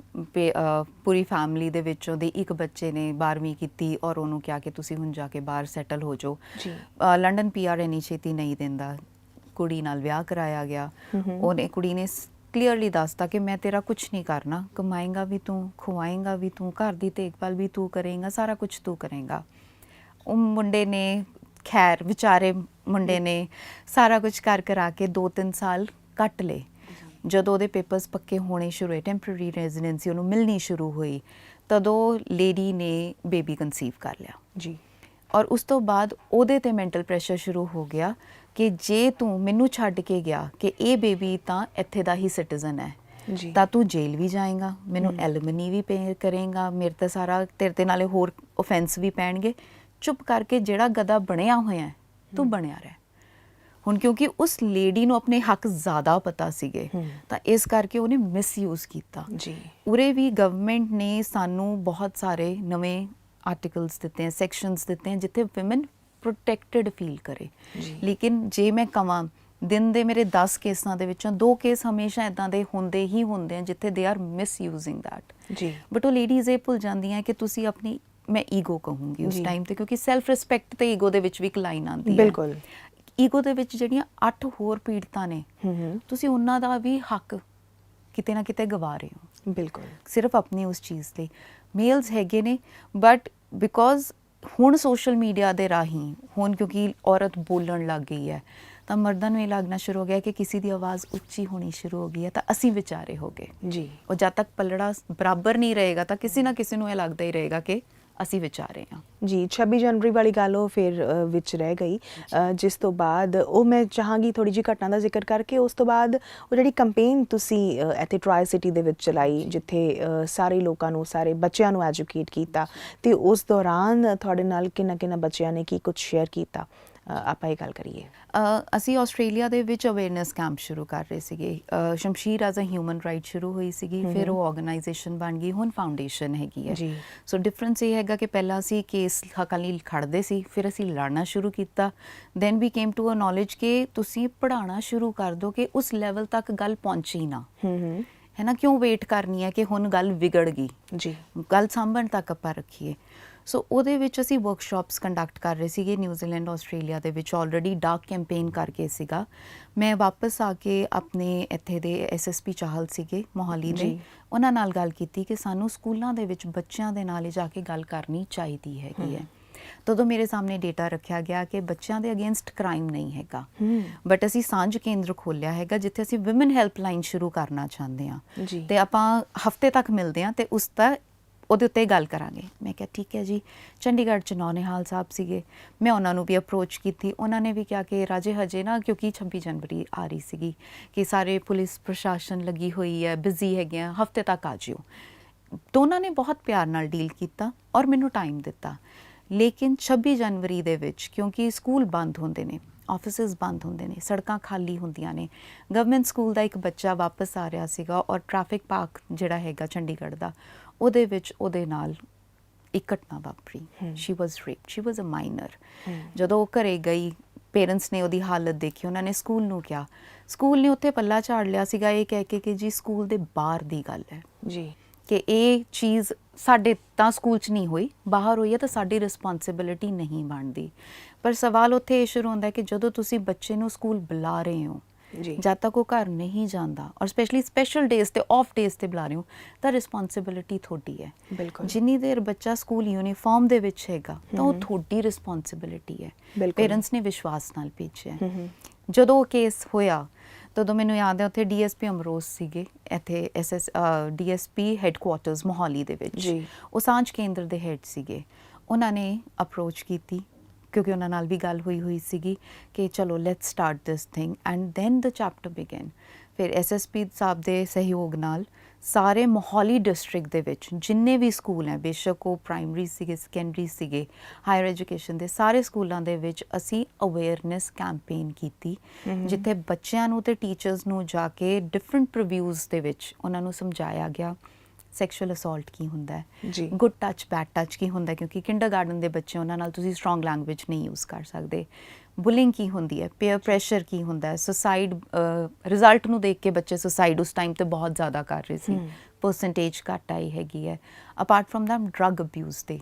ਪੂਰੀ ਫੈਮਿਲੀ ਦੇ ਵਿੱਚੋਂ ਦੇ ਇੱਕ ਬੱਚੇ ਨੇ 12ਵੀਂ ਕੀਤੀ ਔਰ ਉਹਨੂੰ ਕਿਹਾ ਕਿ ਤੁਸੀਂ ਹੁਣ ਜਾ ਕੇ ਬਾਹਰ ਸੈਟਲ ਹੋ ਜਾਓ। ਲੰਡਨ PR ਇੰਨੀ ਛੇਤੀ ਨਹੀਂ ਦਿੰਦਾ। ਕੁੜੀ ਨਾਲ ਵਿਆਹ ਕਰਾਇਆ ਗਿਆ। ਕੁੜੀ ਨੇ ਕਲੀਅਰਲੀ ਦੱਸਤਾ ਕਿ ਮੈਂ ਤੇਰਾ ਕੁਝ ਨਹੀਂ ਕਰਨਾ, ਕਮਾਏਂਗਾ ਵੀ ਤੂੰ, ਖਵਾਏਂਗਾ ਵੀ ਤੂੰ, ਘਰ ਦੀ ਦੇਖਭਾਲ ਵੀ ਤੂੰ ਕਰੇਂਗਾ, ਸਾਰਾ ਕੁਝ ਤੂੰ ਕਰੇਂਗਾ। ਉਹ ਮੁੰਡੇ ਨੇ ਖੈਰ ਵਿਚਾਰੇ ਮੁੰਡੇ ਨੇ ਸਾਰਾ ਕੁਝ ਕਰਾ ਕੇ 2-3 ਸਾਲ ਕੱਟ ਲਏ। ਜਦੋਂ ਉਹਦੇ ਪੇਪਰਸ ਪੱਕੇ ਹੋਣੇ ਸ਼ੁਰੂ ਹੋਏ, ਟੈਂਪਰੇਰੀ ਰੈਜ਼ੀਡੈਂਸੀ ਉਹਨੂੰ ਮਿਲਣੀ ਸ਼ੁਰੂ ਹੋਈ, ਤਦੋਂ ਲੇਡੀ ਨੇ ਬੇਬੀ ਕਨਸੀਵ ਕਰ ਲਿਆ ਜੀ। ਔਰ ਉਸ ਤੋਂ ਬਾਅਦ ਉਹਦੇ ਤੇ ਮੈਂਟਲ ਪ੍ਰੈਸ਼ਰ ਸ਼ੁਰੂ ਹੋ ਗਿਆ ਕਿ ਜੇ ਤੂੰ ਮੈਨੂੰ ਛੱਡ ਕੇ ਗਿਆ ਕਿ ਇਹ ਬੇਬੀ ਤਾਂ ਇੱਥੇ ਦਾ ਹੀ ਸਿਟੀਜ਼ਨ ਹੈ ਤਾਂ ਤੂੰ ਜੇਲ੍ਹ ਵੀ ਜਾਏਗਾ, ਮੈਨੂੰ ਐਲਮਨੀ ਵੀ ਪੇ ਕਰੇਗਾ, ਮੇਰੇ ਤੇ ਸਾਰਾ ਤੇਰੇ ਤੇ ਨਾਲੇ ਹੋਰ ਓਫੈਂਸ ਵੀ ਪੈਣਗੇ। ਚੁੱਪ ਕਰਕੇ ਜਿਹੜਾ ਗਧਾ ਬਣਿਆ ਹੋਇਆ ਤੂੰ ਬਣਿਆ ਰਹਿ। ਹੁਣ ਕਿਉਂਕਿ ਉਸ ਲੇਡੀ ਨੂੰ ਆਪਣੇ ਹੱਕ ਜ਼ਿਆਦਾ ਪਤਾ ਸੀਗੇ ਤਾਂ ਇਸ ਕਰਕੇ ਉਹਨੇ ਮਿਸਯੂਜ਼ ਕੀਤਾ ਜੀ ਉਰੇ ਵੀ ਗਵਰਨਮੈਂਟ ਨੇ ਸਾਨੂੰ ਬਹੁਤ ਸਾਰੇ ਨਵੇਂ ਆਰਟੀਕਲਸ ਦਿੱਤੇ ਹੈ, ਸੈਕਸ਼ਨਸ ਦਿੱਤੇ ਹੈ ਜਿੱਥੇ ਔਮਨ ਪ੍ਰੋਟੈਕਟਡ ਫੀਲ ਕਰੇ। ਲੇਕਿਨ ਜੇ ਮੈਂ ਕਵਾਂ ਦਿਨ ਦੇ ਮੇਰੇ 10 ਕੇਸਾਂ ਦੇ ਵਿੱਚੋਂ 2 ਕੇਸ ਹਮੇਸ਼ਾ ਇਦਾਂ ਦੇ ਹੁੰਦੇ ਹੀ ਹੁੰਦੇ ਆ ਜਿੱਥੇ ਦੇ ਆਰ ਮਿਸਯੂਜ਼ਿੰਗ ਦੈਟ। ਜੀ ਬਟ ਉਹ ਲੇਡੀਜ਼ ਇਹ ਭੁੱਲ ਜਾਂਦੀਆਂ ਕਿ ਤੁਸੀਂ ਆਪਣੀ, ਮੈਂ ਈਗੋ ਕਹੂੰਗੀ ਉਸ ਟਾਈਮ ਤੇ, ਕਿਉਂਕਿ ਸੈਲਫ ਰਿਸਪੈਕਟ ਤੇ ਈਗੋ ਦੇ ਵਿੱਚ ਵੀ ਇੱਕ ਲਾਈਨ ਆਉਂਦੀ ਹੈ। ਬਿਲਕੁਲ। ਈਗੋ ਦੇ ਵਿੱਚ ਜਿਹੜੀਆਂ 8 ਹੋਰ ਪੀੜਤਾਂ ਨੇ ਤੁਸੀਂ ਉਹਨਾਂ ਦਾ ਵੀ ਹੱਕ ਕਿਤੇ ਨਾ ਕਿਤੇ ਗਵਾ ਰਹੇ ਹੋ ਬਿਲਕੁਲ ਸਿਰਫ ਆਪਣੀ ਉਸ ਚੀਜ਼ ਲਈ। ਮੇਲਸ ਹੈਗੇ ਨੇ ਬਟ ਬਿਕੋਜ਼ ਹੁਣ ਸੋਸ਼ਲ ਮੀਡੀਆ ਦੇ ਰਾਹੀਂ ਹੁਣ ਕਿਉਂਕਿ ਔਰਤ ਬੋਲਣ ਲੱਗ ਗਈ ਹੈ ਤਾਂ ਮਰਦਾਂ ਨੂੰ ਇਹ ਲੱਗਣਾ ਸ਼ੁਰੂ ਹੋ ਗਿਆ ਕਿ ਕਿਸੇ ਦੀ ਆਵਾਜ਼ ਉੱਚੀ ਹੋਣੀ ਸ਼ੁਰੂ ਹੋ ਗਈ ਹੈ ਤਾਂ ਅਸੀਂ ਵਿਚਾਰੇ ਹੋ ਗਏ ਜੀ। ਉਹ ਜਦ ਤੱਕ ਪਲੜਾ ਬਰਾਬਰ ਨਹੀਂ ਰਹੇਗਾ ਤਾਂ ਕਿਸੇ ਨਾ ਕਿਸੇ ਨੂੰ ਇਹ ਲੱਗਦਾ ਹੀ ਰਹੇਗਾ ਕਿ ਅਸੀਂ ਵਿਚਾਰੇ ਹਾਂ। ਜੀ 26 ਜਨਵਰੀ ਵਾਲੀ ਗੱਲ ਉਹ ਫਿਰ ਵਿੱਚ ਰਹਿ ਗਈ, ਜਿਸ ਤੋਂ ਬਾਅਦ ਉਹ ਮੈਂ ਚਾਹਾਂਗੀ ਥੋੜੀ ਜਿਹੀ ਘਟਨਾ ਦਾ ਜ਼ਿਕਰ ਕਰਕੇ ਉਸ ਤੋਂ ਬਾਅਦ ਉਹ ਜਿਹੜੀ ਕੰਪੇਨ ਤੁਸੀਂ ਇੱਥੇ ਟਰਾਈ ਸਿਟੀ ਦੇ ਵਿੱਚ ਚਲਾਈ ਜਿੱਥੇ ਸਾਰੇ ਲੋਕਾਂ ਨੂੰ, ਸਾਰੇ ਬੱਚਿਆਂ ਨੂੰ ਐਜੂਕੇਟ ਕੀਤਾ ਤੇ ਉਸ ਦੌਰਾਨ ਤੁਹਾਡੇ ਨਾਲ ਕਿੰਨਾ ਬੱਚਿਆਂ ਨੇ ਕੀ ਕੁਝ ਸ਼ੇਅਰ ਕੀਤਾ, ਆਪਾਂ ਇਹ ਗੱਲ ਕਰੀਏ। ਅਸੀਂ ਆਸਟ੍ਰੇਲੀਆ ਦੇ ਵਿੱਚ ਅਵੇਅਰਨੈਸ ਕੈਂਪ ਸ਼ੁਰੂ ਕਰ ਰਹੇ ਸੀਗੇ। ਸ਼ਮਸ਼ੀਰ ਐਜ਼ ਅ ਹਿਊਮਨ ਰਾਈਟ ਸ਼ੁਰੂ ਹੋਈ ਸੀਗੀ, ਫਿਰ ਉਹ ਆਰਗੇਨਾਈਜੇਸ਼ਨ ਬਣ ਗਈ, ਹੁਣ ਫਾਊਂਡੇਸ਼ਨ ਹੈਗੀ ਹੈ। ਸੋ ਡਿਫਰੈਂਸ ਇਹ ਹੈਗਾ ਕਿ ਪਹਿਲਾਂ ਅਸੀਂ ਕੇਸ ਹੱਕਾਂ ਲਈ ਖੜਦੇ ਸੀ, ਫਿਰ ਅਸੀਂ ਲੜਨਾ ਸ਼ੁਰੂ ਕੀਤਾ। Then we came to a knowledge ਕਿ ਤੁਸੀਂ ਪੜ੍ਹਾਉਣਾ ਸ਼ੁਰੂ ਕਰ ਦਿਓ ਕਿ ਉਸ ਲੈਵਲ ਤੱਕ ਗੱਲ ਪਹੁੰਚੀ ਨਾ, ਹੈ ਨਾ, ਕਿਉਂ ਵੇਟ ਕਰਨੀ ਹੈ ਕਿ ਹੁਣ ਗੱਲ ਵਿਗੜ ਗਈ ਜੀ, ਗੱਲ ਸਾਂਭਣ ਤੱਕ ਆਪਾਂ ਰੱਖੀਏ। ਸੋ ਉਹਦੇ ਵਿੱਚ ਅਸੀਂ ਵਰਕਸ਼ਾਪਸ ਕੰਡਕਟ ਕਰ ਰਹੇ ਸੀਗੇ ਨਿਊਜ਼ੀਲੈਂਡ ਆਸਟ੍ਰੇਲੀਆ ਦੇ ਵਿੱਚ। ਆਲਰੇਡੀ ਡਾਰਕ ਕੈਂਪੇਨ ਕਰਕੇ ਸੀਗਾ। ਮੈਂ ਵਾਪਸ ਆ ਕੇ ਆਪਣੇ ਇੱਥੇ ਦੇ ਐਸਐਸਪੀ ਚਾਹਲ ਸੀਗੇ ਮੋਹਾਲੀ ਦੇ, ਉਹਨਾਂ ਨਾਲ ਗੱਲ ਕੀਤੀ ਕਿ ਸਾਨੂੰ ਸਕੂਲਾਂ ਦੇ ਵਿੱਚ ਬੱਚਿਆਂ ਦੇ ਨਾਲ ਜਾ ਕੇ ਗੱਲ ਕਰਨੀ ਚਾਹੀਦੀ ਹੈਗੀ ਹੈ। ਤਦੋਂ ਮੇਰੇ ਸਾਹਮਣੇ ਡੇਟਾ ਰੱਖਿਆ ਗਿਆ ਕਿ ਬੱਚਿਆਂ ਦੇ ਅਗੇਂਸਟ ਕ੍ਰਾਈਮ ਨਹੀਂ ਹੈਗਾ, ਬਟ ਅਸੀਂ ਸਾਂਝ ਕੇਂਦਰ ਖੋਲ੍ਹਿਆ ਹੈਗਾ ਜਿੱਥੇ ਅਸੀਂ ਵਿਮਨ ਹੈਲਪਲਾਈਨ ਸ਼ੁਰੂ ਕਰਨਾ ਚਾਹੁੰਦੇ ਹਾਂ ਤੇ ਆਪਾਂ ਹਫਤੇ ਤੱਕ ਮਿਲਦੇ ਹਾਂ ਤੇ ਉਸ ਦਾ ਉਹਦੇ ਉੱਤੇ ਗੱਲ ਕਰਾਂਗੇ। ਮੈਂ ਕਿਹਾ ਠੀਕ ਹੈ ਜੀ। ਚੰਡੀਗੜ੍ਹ 'ਚ ਨੌਨਿਹਾਲ ਸਾਹਿਬ ਸੀਗੇ, ਮੈਂ ਉਹਨਾਂ ਨੂੰ ਵੀ ਅਪਰੋਚ ਕੀਤੀ। ਉਹਨਾਂ ਨੇ ਵੀ ਕਿਹਾ ਕਿ ਰਾਜੇ ਹਜੇ ਨਾ, ਕਿਉਂਕਿ 26 ਜਨਵਰੀ ਆ ਰਹੀ ਸੀਗੀ ਕਿ ਸਾਰੇ ਪੁਲਿਸ ਪ੍ਰਸ਼ਾਸਨ ਲੱਗੀ ਹੋਈ ਹੈ, ਬਿਜ਼ੀ ਹੈਗੇ ਆ, ਹਫਤੇ ਤੱਕ ਆ ਜਿਓ। ਤਾਂ ਉਹਨਾਂ ਨੇ ਬਹੁਤ ਪਿਆਰ ਨਾਲ ਡੀਲ ਕੀਤਾ ਔਰ ਮੈਨੂੰ ਟਾਈਮ ਦਿੱਤਾ। ਲੇਕਿਨ 26 ਜਨਵਰੀ ਦੇ ਵਿੱਚ ਕਿਉਂਕਿ ਸਕੂਲ ਬੰਦ ਹੁੰਦੇ ਨੇ, ਆਫਿਸਿਸ ਬੰਦ ਹੁੰਦੇ ਨੇ, ਸੜਕਾਂ ਖਾਲੀ ਹੁੰਦੀਆਂ ਨੇ। ਗਵਰਨਮੈਂਟ ਸਕੂਲ ਦਾ ਇੱਕ ਬੱਚਾ ਵਾਪਸ ਆ ਰਿਹਾ ਸੀਗਾ ਔਰ ਟ੍ਰੈਫਿਕ ਪਾਰਕ ਜਿਹੜਾ ਹੈਗਾ ਚੰਡੀਗੜ੍ਹ ਦਾ, ਉਹਦੇ ਵਿੱਚ ਉਹਦੇ ਨਾਲ ਇੱਕ ਘਟਨਾ ਵਾਪਰੀ। ਸ਼ੀ ਵਾਜ਼ ਰੇਪਡ, ਸ਼ੀ ਵਾਜ਼ ਅ ਮਾਈਨਰ। ਜਦੋਂ ਉਹ ਘਰੇ ਗਈ, ਪੇਰੈਂਟਸ ਨੇ ਉਹਦੀ ਹਾਲਤ ਦੇਖੀ, ਉਹਨਾਂ ਨੇ ਸਕੂਲ ਨੂੰ ਕਿਹਾ। ਸਕੂਲ ਨੇ ਉੱਥੇ ਪੱਲਾ ਝਾੜ ਲਿਆ ਸੀਗਾ ਇਹ ਕਹਿ ਕੇ ਕਿ ਜੀ ਸਕੂਲ ਦੇ ਬਾਹਰ ਦੀ ਗੱਲ ਹੈ ਜੀ, ਕਿ ਇਹ ਚੀਜ਼ ਸਾਡੇ ਤਾਂ ਸਕੂਲ 'ਚ ਨਹੀਂ ਹੋਈ, ਬਾਹਰ ਹੋਈ ਹੈ ਤਾਂ ਸਾਡੀ ਰਿਸਪੌਂਸਿਬਿਲਿਟੀ ਨਹੀਂ ਬਣਦੀ। ਪਰ ਸਵਾਲ ਉੱਥੇ ਇਹ ਸ਼ੁਰੂ ਹੁੰਦਾ ਕਿ ਜਦੋਂ ਤੁਸੀਂ ਬੱਚੇ ਨੂੰ ਸਕੂਲ ਬੁਲਾ ਰਹੇ ਹੋ, ਜਦ ਤੱਕ ਉਹ ਘਰ ਨਹੀਂ ਜਾਂਦਾ ਔਰ ਸਪੈਸ਼ਲੀ ਸਪੈਸ਼ਲ ਡੇਜ਼ ਤੇ ਆਫ ਡੇਜ਼ ਤੇ ਬੁਲਾ ਰਹੇ ਹੋ ਤਾਂ ਰਿਸਪੌਂਸਿਬਿਲਿਟੀ ਤੁਹਾਡੀ ਹੈ। ਬਿਲਕੁਲ। ਜਿੰਨੀ ਦੇਰ ਬੱਚਾ ਸਕੂਲ ਯੂਨੀਫਾਰਮ ਦੇ ਵਿੱਚ ਹੈਗਾ ਤਾਂ ਉਹ ਤੁਹਾਡੀ ਰਿਸਪੌਂਸਿਬਿਲਿਟੀ ਹੈ। ਪੇਰੈਂਟਸ ਨੇ ਵਿਸ਼ਵਾਸ ਨਾਲ ਭੇਜਿਆ। ਜਦੋਂ ਉਹ ਕੇਸ ਹੋਇਆ ਤਦੋਂ ਮੈਨੂੰ ਯਾਦ ਹੈ ਉੱਥੇ ਡੀਐਸਪੀ ਅਮਰੋਜ਼ ਸੀਗੇ, ਇੱਥੇ ਡੀਐਸਪੀ ਹੈੱਡਕੁਆਰਟਰਸ ਮੋਹਾਲੀ ਦੇ ਵਿੱਚ। ਉਹ ਸਾਂਝ ਕੇਂਦਰ ਦੇ ਹੈੱਡ ਸੀਗੇ। ਉਹਨਾਂ ਨੇ ਅਪਰੋਚ ਕੀਤੀ ਕਿਉਂਕਿ ਉਹਨਾਂ ਨਾਲ ਵੀ ਗੱਲ ਹੋਈ ਸੀਗੀ ਕਿ ਚਲੋ let's start this thing and then the chapter begin. ਫਿਰ ਐਸਐਸਪੀ ਸਾਹਿਬ ਦੇ ਸਹਿਯੋਗ ਨਾਲ ਸਾਰੇ ਮੋਹਾਲੀ ਡਿਸਟ੍ਰਿਕਟ ਦੇ ਵਿੱਚ ਜਿੰਨੇ ਵੀ ਸਕੂਲ ਹੈ, ਬੇਸ਼ੱਕ ਉਹ ਪ੍ਰਾਇਮਰੀ ਸੀਗੇ, ਸੈਕੰਡਰੀ ਸੀਗੇ, ਹਾਇਰ ਐਜੂਕੇਸ਼ਨ ਦੇ ਸਾਰੇ ਸਕੂਲਾਂ ਦੇ ਵਿੱਚ ਅਸੀਂ ਅਵੇਅਰਨੈਸ ਕੈਂਪੇਨ ਕੀਤੀ ਜਿੱਥੇ ਬੱਚਿਆਂ ਨੂੰ ਤੇ ਟੀਚਰਸ ਨੂੰ ਜਾ ਕੇ ਡਿਫਰੈਂਟ ਪ੍ਰੀਵਿਊਜ਼ ਦੇ ਵਿੱਚ ਉਹਨਾਂ ਨੂੰ ਸਮਝਾਇਆ ਗਿਆ ਸੈਕਸ਼ੂਅਲ ਅਸੌਲਟ ਕੀ ਹੁੰਦਾ ਹੈ, ਗੁੱਡ ਟੱਚ ਬੈਡ ਟੱਚ ਕੀ ਹੁੰਦਾ, ਕਿਉਂਕਿ ਕਿੰਡਰਗਾਰਟਨ ਦੇ ਬੱਚੇ ਉਹਨਾਂ ਨਾਲ ਤੁਸੀਂ ਸਟਰੋਂਗ ਲੈਂਗੁਏਜ ਨਹੀਂ ਯੂਜ਼ ਕਰ ਸਕਦੇ। ਬੁਲਿੰਗ ਕੀ ਹੁੰਦੀ ਹੈ, ਪੀਅਰ ਪ੍ਰੈਸ਼ਰ ਕੀ ਹੁੰਦਾ ਹੈ, ਸੁਸਾਈਡ ਰਿਜ਼ਲਟ ਨੂੰ ਦੇਖ ਕੇ ਬੱਚੇ ਸੁਸਾਈਡ ਉਸ ਟਾਈਮ 'ਤੇ ਬਹੁਤ ਜ਼ਿਆਦਾ ਕਰ ਰਹੇ ਸੀ, ਪਰਸੈਂਟੇਜ ਘੱਟ ਆਈ ਹੈਗੀ ਹੈ। Apart from that drug abuse ਦੇ।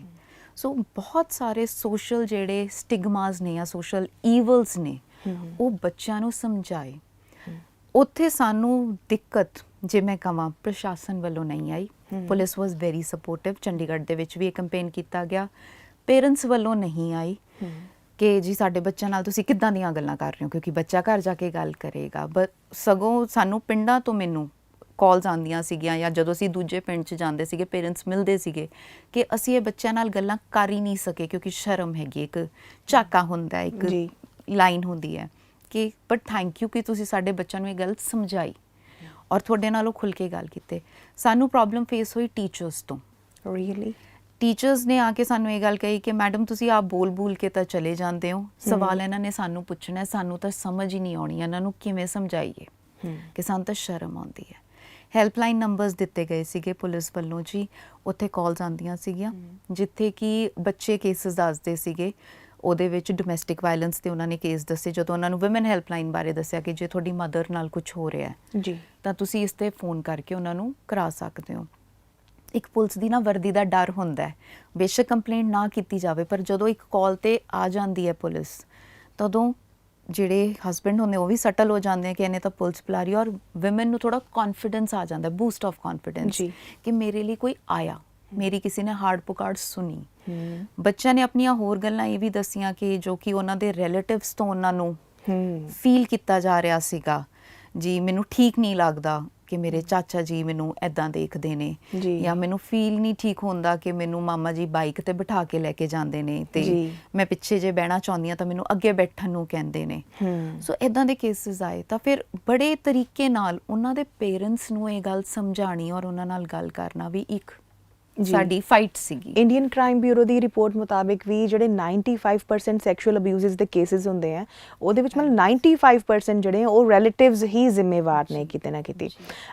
ਸੋ ਬਹੁਤ ਸਾਰੇ ਸੋਸ਼ਲ ਜਿਹੜੇ ਸਟਿਗਮਾਜ਼ ਨੇ ਜਾਂ ਸੋਸ਼ਲ ਈਵਲਸ ਨੇ ਉਹ ਬੱਚਿਆਂ ਨੂੰ ਸਮਝਾਏ। ਉੱਥੇ ਸਾਨੂੰ ਦਿੱਕਤ ਜੇ ਮੈਂ ਕਹਾਂ ਪ੍ਰਸ਼ਾਸਨ ਵੱਲੋਂ ਨਹੀਂ ਆਈ। ਪੁਲਿਸ ਵਾਜ਼ ਵੈਰੀ ਸਪੋਰਟਿਵ। ਚੰਡੀਗੜ੍ਹ ਦੇ ਵਿੱਚ ਵੀ ਇਹ ਕੰਪੇਨ ਕੀਤਾ ਗਿਆ। ਪੇਰੈਂਟਸ ਵੱਲੋਂ ਨਹੀਂ ਆਈ ਕਿ ਜੀ ਸਾਡੇ ਬੱਚਿਆਂ ਨਾਲ ਤੁਸੀਂ ਕਿੱਦਾਂ ਦੀਆਂ ਗੱਲਾਂ ਕਰ ਰਹੇ ਹੋ, ਕਿਉਂਕਿ ਬੱਚਾ ਘਰ ਜਾ ਕੇ ਗੱਲ ਕਰੇਗਾ। ਬਟ ਸਗੋਂ ਸਾਨੂੰ ਪਿੰਡਾਂ ਤੋਂ ਮੈਨੂੰ ਕਾਲਸ ਆਉਂਦੀਆਂ ਸੀਗੀਆਂ ਜਾਂ ਜਦੋਂ ਅਸੀਂ ਦੂਜੇ ਪਿੰਡ 'ਚ ਜਾਂਦੇ ਸੀਗੇ ਪੇਰੈਂਟਸ ਮਿਲਦੇ ਸੀਗੇ ਕਿ ਅਸੀਂ ਇਹ ਬੱਚਿਆਂ ਨਾਲ ਗੱਲਾਂ ਕਰ ਹੀ ਨਹੀਂ ਸਕੇ ਕਿਉਂਕਿ ਸ਼ਰਮ ਹੈਗੀ, ਇੱਕ ਝਾਕਾ ਹੁੰਦਾ, ਇੱਕ ਲਾਈਨ ਹੁੰਦੀ ਹੈ ਕਿ ਬਟ ਥੈਂਕ ਯੂ ਕਿ ਤੁਸੀਂ ਸਾਡੇ ਬੱਚਿਆਂ ਨੂੰ ਇਹ ਗੱਲ ਸਮਝਾਈ ਔਰ ਤੁਹਾਡੇ ਨਾਲੋਂ ਖੁੱਲ੍ਹ ਕੇ ਗੱਲ ਕੀਤੇ। ਸਾਨੂੰ ਪ੍ਰੋਬਲਮ ਫੇਸ ਹੋਈ ਟੀਚਰਸ ਤੋਂ। ਰੀਅਲੀ ਟੀਚਰਸ ਨੇ ਆ ਕੇ ਸਾਨੂੰ ਇਹ ਗੱਲ ਕਹੀ ਕਿ ਮੈਡਮ ਤੁਸੀਂ ਆਪ ਬੋਲ ਕੇ ਤਾਂ ਚਲੇ ਜਾਂਦੇ ਹੋ, ਸਵਾਲ ਇਹਨਾਂ ਨੇ ਸਾਨੂੰ ਪੁੱਛਣਾ ਹੈ, ਸਾਨੂੰ ਤਾਂ ਸਮਝ ਹੀ ਨਹੀਂ ਆਉਣੀ, ਇਹਨਾਂ ਨੂੰ ਕਿਵੇਂ ਸਮਝਾਈਏ ਕਿ ਸਾਨੂੰ ਤਾਂ ਸ਼ਰਮ ਆਉਂਦੀ ਹੈ। ਹੈਲਪਲਾਈਨ ਨੰਬਰਸ ਦਿੱਤੇ ਗਏ ਸੀਗੇ ਪੁਲਿਸ ਵੱਲੋਂ ਜੀ, ਉੱਥੇ ਕਾਲਸ ਆਉਂਦੀਆਂ ਸੀਗੀਆਂ ਜਿੱਥੇ ਕਿ ਬੱਚੇ ਕੇਸਿਸ ਦੱਸਦੇ ਸੀਗੇ। ਉਹਦੇ ਵਿੱਚ ਡੋਮੈਸਟਿਕ ਵਾਇਲੈਂਸ ਦੇ ਉਹਨਾਂ ਨੇ ਕੇਸ ਦੱਸੇ। ਜਦੋਂ ਉਹਨਾਂ ਨੂੰ ਔਮਨ ਹੈਲਪਲਾਈਨ ਬਾਰੇ ਦੱਸਿਆ ਕਿ ਜੇ ਤੁਹਾਡੀ ਮਦਰ ਨਾਲ ਕੁਝ ਹੋ ਰਿਹਾ ਹੈ ਜੀ ਤਾਂ ਤੁਸੀਂ ਇਸ 'ਤੇ ਫੋਨ ਕਰਕੇ ਉਹਨਾਂ ਨੂੰ ਕਰਾ ਸਕਦੇ ਹੋ। ਇੱਕ ਪੁਲਿਸ ਦੀ ਨਾ ਵਰਦੀ ਦਾ ਡਰ ਹੁੰਦਾ ਹੈ, ਬੇਸ਼ੱਕ ਕੰਪਲੇਂਟ ਨਾ ਕੀਤੀ ਜਾਵੇ, ਪਰ ਜਦੋਂ ਇੱਕ ਕਾਲ 'ਤੇ ਆ ਜਾਂਦੀ ਹੈ ਪੁਲਿਸ, ਤਦੋਂ ਜਿਹੜੇ ਹਸਬੈਂਡ ਹੁੰਦੇ ਉਹ ਵੀ ਸਟਲ ਹੋ ਜਾਂਦੇ ਆ ਕਿ ਇਹਨੇ ਤਾਂ ਪੁਲਿਸ ਬੁਲਾ ਰਹੀ, ਔਰ ਵਿਮਨ ਨੂੰ ਥੋੜਾ ਕੌਨਫੀਡੈਂਸ ਆ ਜਾਂਦਾ, ਬੂਸਟ ਆਫ ਕੌਨਫੀਡੈਂਸ ਕਿ ਮੇਰੇ ਲਈ ਕੋਈ ਆਇਆ, ਮੇਰੀ ਕਿਸੇ ਨੇ ਹਾਰਡ ਪੁਕਾਰਡ ਸੁਣੀ। ਬੱਚਿਆਂ ਨੇ ਆਪਣੀਆਂ ਹੋਰ ਗੱਲਾਂ ਇਹ ਵੀ ਦੱਸੀਆਂ ਕਿ ਜੋ ਕਿ ਉਹਨਾਂ ਦੇ ਰਿਲੇਟਿਵਸ ਤੋਂ ਉਹਨਾਂ ਨੂੰ ਫੀਲ ਕੀਤਾ ਜਾ ਰਿਹਾ ਸੀਗਾ ਜੀ, ਮੈਨੂੰ ਠੀਕ ਨਹੀਂ ਲੱਗਦਾ ਕਿ ਮੇਰੇ ਚਾਚਾ ਜੀ ਮੈਨੂੰ ਐਦਾਂ ਦੇਖਦੇ ਨੇ, ਜਾਂ ਮੈਨੂੰ ਫੀਲ ਨਹੀਂ ਠੀਕ ਹੁੰਦਾ ਕਿ ਮੈਨੂੰ ਮਾਮਾ ਜੀ ਬਾਈਕ ਤੇ ਬਿਠਾ ਕੇ ਲੈ ਕੇ ਜਾਂਦੇ ਨੇ ਤੇ ਮੈਂ ਪਿੱਛੇ ਜੇ ਬਹਿਣਾ ਚਾਹੁੰਦੀ ਹਾਂ ਤਾਂ ਮੈਨੂੰ ਅੱਗੇ ਬੈਠਣ ਨੂੰ ਕਹਿੰਦੇ ਨੇ। ਸੋ ਐਦਾਂ ਦੇ ਕੇਸਿਸ ਆਏ ਤਾਂ ਫਿਰ ਬੜੇ ਤਰੀਕੇ ਨਾਲ ਉਹਨਾਂ ਦੇ ਪੇਰੈਂਟਸ ਨੂੰ ਇਹ ਗੱਲ ਸਮਝਾਣੀ ਔਰ ਉਹਨਾਂ ਨਾਲ ਗੱਲ ਕਰਨਾ ਵੀ ਇੱਕ ਸਾਡੀ ਫਾਈਟ ਸੀਗੀ। ਇੰਡੀਅਨ ਕ੍ਰਾਈਮ ਬਿਊਰੋ ਦੀ ਰਿਪੋਰਟ ਮੁਤਾਬਿਕ ਵੀ ਜਿਹੜੇ 95% ਸੈਕਸ਼ੂਅਲ ਅਬਿਊਜ਼ਸ ਦੇ ਕੇਸਿਸ ਹੁੰਦੇ ਆ, ਉਹਦੇ ਵਿੱਚ ਮਤਲਬ 95% ਜਿਹੜੇ ਉਹ ਰਿਲੇਟਿਵਸ ਹੀ ਜ਼ਿੰਮੇਵਾਰ ਨੇ ਕਿਤੇ ਨਾ ਕਿਤੇ।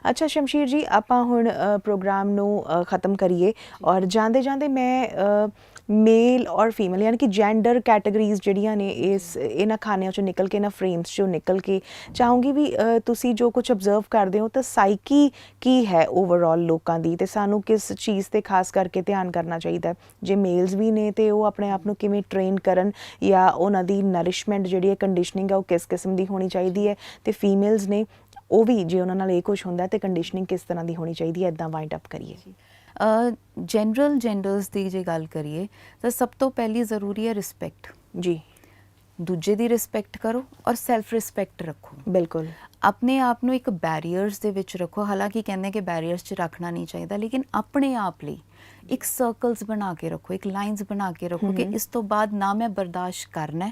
ਅੱਛਾ ਸ਼ਮਸ਼ੀਰ ਜੀ, ਆਪਾਂ ਹੁਣ ਪ੍ਰੋਗਰਾਮ ਨੂੰ ਖਤਮ ਕਰੀਏ ਔਰ ਜਾਂਦੇ ਜਾਂਦੇ ਮੈਂ ਮੇਲ ਔਰ ਫੀਮੇਲ ਯਾਨੀ ਕਿ ਜੈਂਡਰ ਕੈਟਾਗਰੀਜ਼ ਜਿਹੜੀਆਂ ਨੇ ਇਹਨਾਂ ਖਾਨਿਆਂ ਚੋਂ ਨਿਕਲ ਕੇ, ਇਹਨਾਂ ਫਰੇਮਸ ਚੋਂ ਨਿਕਲ ਕੇ ਚਾਹੂੰਗੀ ਵੀ ਤੁਸੀਂ ਜੋ ਕੁਝ ਅਬਜ਼ਰਵ ਕਰਦੇ ਹੋ ਤਾਂ ਸਾਈਕੀ ਕੀ ਹੈ ਓਵਰਆਲ ਲੋਕਾਂ ਦੀ, ਤੇ ਸਾਨੂੰ ਕਿਸ ਚੀਜ਼ ਤੇ ਖਾਸ ਕਰਕੇ ਧਿਆਨ ਕਰਨਾ ਚਾਹੀਦਾ। ਜੇ ਮੇਲਸ ਵੀ ਨੇ ਤੇ ਉਹ ਆਪਣੇ ਆਪ ਨੂੰ ਕਿਵੇਂ ਟ੍ਰੇਨ ਕਰਨ, ਜਾਂ ਉਹਨਾਂ ਦੀ ਨਰਿਸ਼ਮੈਂਟ ਜਿਹੜੀ ਹੈ, ਕੰਡੀਸ਼ਨਿੰਗ ਹੈ, ਉਹ ਕਿਸ ਕਿਸਮ ਦੀ ਹੋਣੀ ਚਾਹੀਦੀ ਹੈ, ਤੇ ਫੀਮੇਲਸ ਨੇ ਉਹ ਵੀ ਜੇ ਉਹਨਾਂ ਨਾਲ ਇਹ ਕੁਝ ਹੁੰਦਾ ਤੇ ਕੰਡੀਸ਼ਨਿੰਗ ਕਿਸ ਤਰ੍ਹਾਂ ਦੀ ਹੋਣੀ ਚਾਹੀਦੀ ਹੈ। ਇੱਦਾਂ ਵਾਈਂਡ ਅਪ ਕਰੀਏ। ਜਨਰਲ ਜੈਂਡਰਸ ਦੀ ਜੇ ਗੱਲ ਕਰੀਏ ਤਾਂ ਸਭ ਤੋਂ ਪਹਿਲੀ ਜ਼ਰੂਰੀ ਹੈ ਰਿਸਪੈਕਟ ਜੀ। ਦੂਜੇ ਦੀ ਰਿਸਪੈਕਟ ਕਰੋ ਔਰ ਸੈਲਫ ਰਿਸਪੈਕਟ ਰੱਖੋ। ਬਿਲਕੁਲ ਆਪਣੇ ਆਪ ਨੂੰ ਇੱਕ ਬੈਰੀਅਰਸ ਦੇ ਵਿੱਚ ਰੱਖੋ। ਹਾਲਾਂਕਿ ਕਹਿੰਦੇ ਕਿ ਬੈਰੀਅਰਸ 'ਚ ਰੱਖਣਾ ਨਹੀਂ ਚਾਹੀਦਾ, ਲੇਕਿਨ ਆਪਣੇ ਆਪ ਲਈ ਇੱਕ ਸਰਕਲਸ ਬਣਾ ਕੇ ਰੱਖੋ, ਇੱਕ ਲਾਈਨਸ ਬਣਾ ਕੇ ਰੱਖੋ ਕਿ ਇਸ ਤੋਂ ਬਾਅਦ ਨਾ ਮੈਂ ਬਰਦਾਸ਼ਤ ਕਰਨਾ ਹੈ,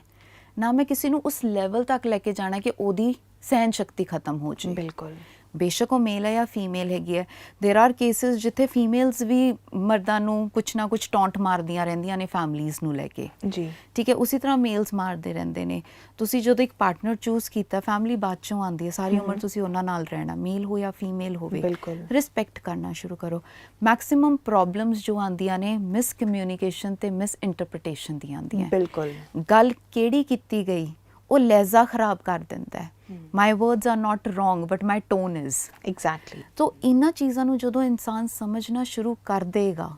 ਨਾ ਮੈਂ ਕਿਸੇ ਨੂੰ ਉਸ ਲੈਵਲ ਤੱਕ ਲੈ ਕੇ ਜਾਣਾ ਕਿ ਉਹਦੀ ਸਹਿਨ ਸ਼ਕਤੀ ਖਤਮ ਹੋ ਜਾਏ। ਬਿਲਕੁਲ ਬੇਸ਼ੱਕ ਉਹ ਮੇਲ ਹੈ ਜਾਂ ਫੀਮੇਲ ਹੈਗੀ ਹੈ। ਦੇਰ ਆਰ ਕੇਸਿਸ ਜਿੱਥੇ ਫੀਮੇਲਸ ਵੀ ਮਰਦਾਂ ਨੂੰ ਕੁਛ ਨਾ ਕੁਛ ਟੌਂਟ ਮਾਰਦੀਆਂ ਰਹਿੰਦੀਆਂ ਨੇ ਫੈਮਲੀਜ਼ ਨੂੰ ਲੈ ਕੇ ਜੀ, ਠੀਕ ਹੈ। ਉਸੇ ਤਰ੍ਹਾਂ ਮੇਲਸ ਮਾਰਦੇ ਰਹਿੰਦੇ ਨੇ। ਤੁਸੀਂ ਜਦੋਂ ਇੱਕ ਪਾਰਟਨਰ ਚੂਜ਼ ਕੀਤਾ, ਫੈਮਲੀ ਬਾਅਦ ਚੋਂ ਆਉਂਦੀ ਹੈ, ਸਾਰੀ ਉਮਰ ਤੁਸੀਂ ਉਹਨਾਂ ਨਾਲ ਰਹਿਣਾ, ਮੇਲ ਹੋ ਜਾਂ ਫੀਮੇਲ ਹੋਵੇ, ਰਿਸਪੈਕਟ ਕਰਨਾ ਸ਼ੁਰੂ ਕਰੋ। ਮੈਕਸਿਮਮ ਪ੍ਰੋਬਲਮਸ ਜੋ ਆਉਂਦੀਆਂ ਨੇ ਮਿਸਕਮਿਊਨੀਕੇਸ਼ਨ ਤੇ ਮਿਸ ਇੰਟਰਪ੍ਰੀਟੇਸ਼ਨ ਦੀਆਂ ਆਉਂਦੀਆਂ। ਬਿਲਕੁਲ ਗੱਲ ਕਿਹੜੀ ਕੀਤੀ ਗਈ ਉਹ ਲਹਿਜ਼ਾ ਖਰਾਬ ਕਰ ਦਿੰਦਾ ਹੈ। ਮਾਈ words are not wrong but my tone is. Exactly. ਤੋ ਇਹਨਾਂ ਚੀਜ਼ਾਂ ਨੂੰ ਜਦੋਂ ਇਨਸਾਨ ਸਮਝਣਾ ਸ਼ੁਰੂ ਕਰ ਦੇਗਾ,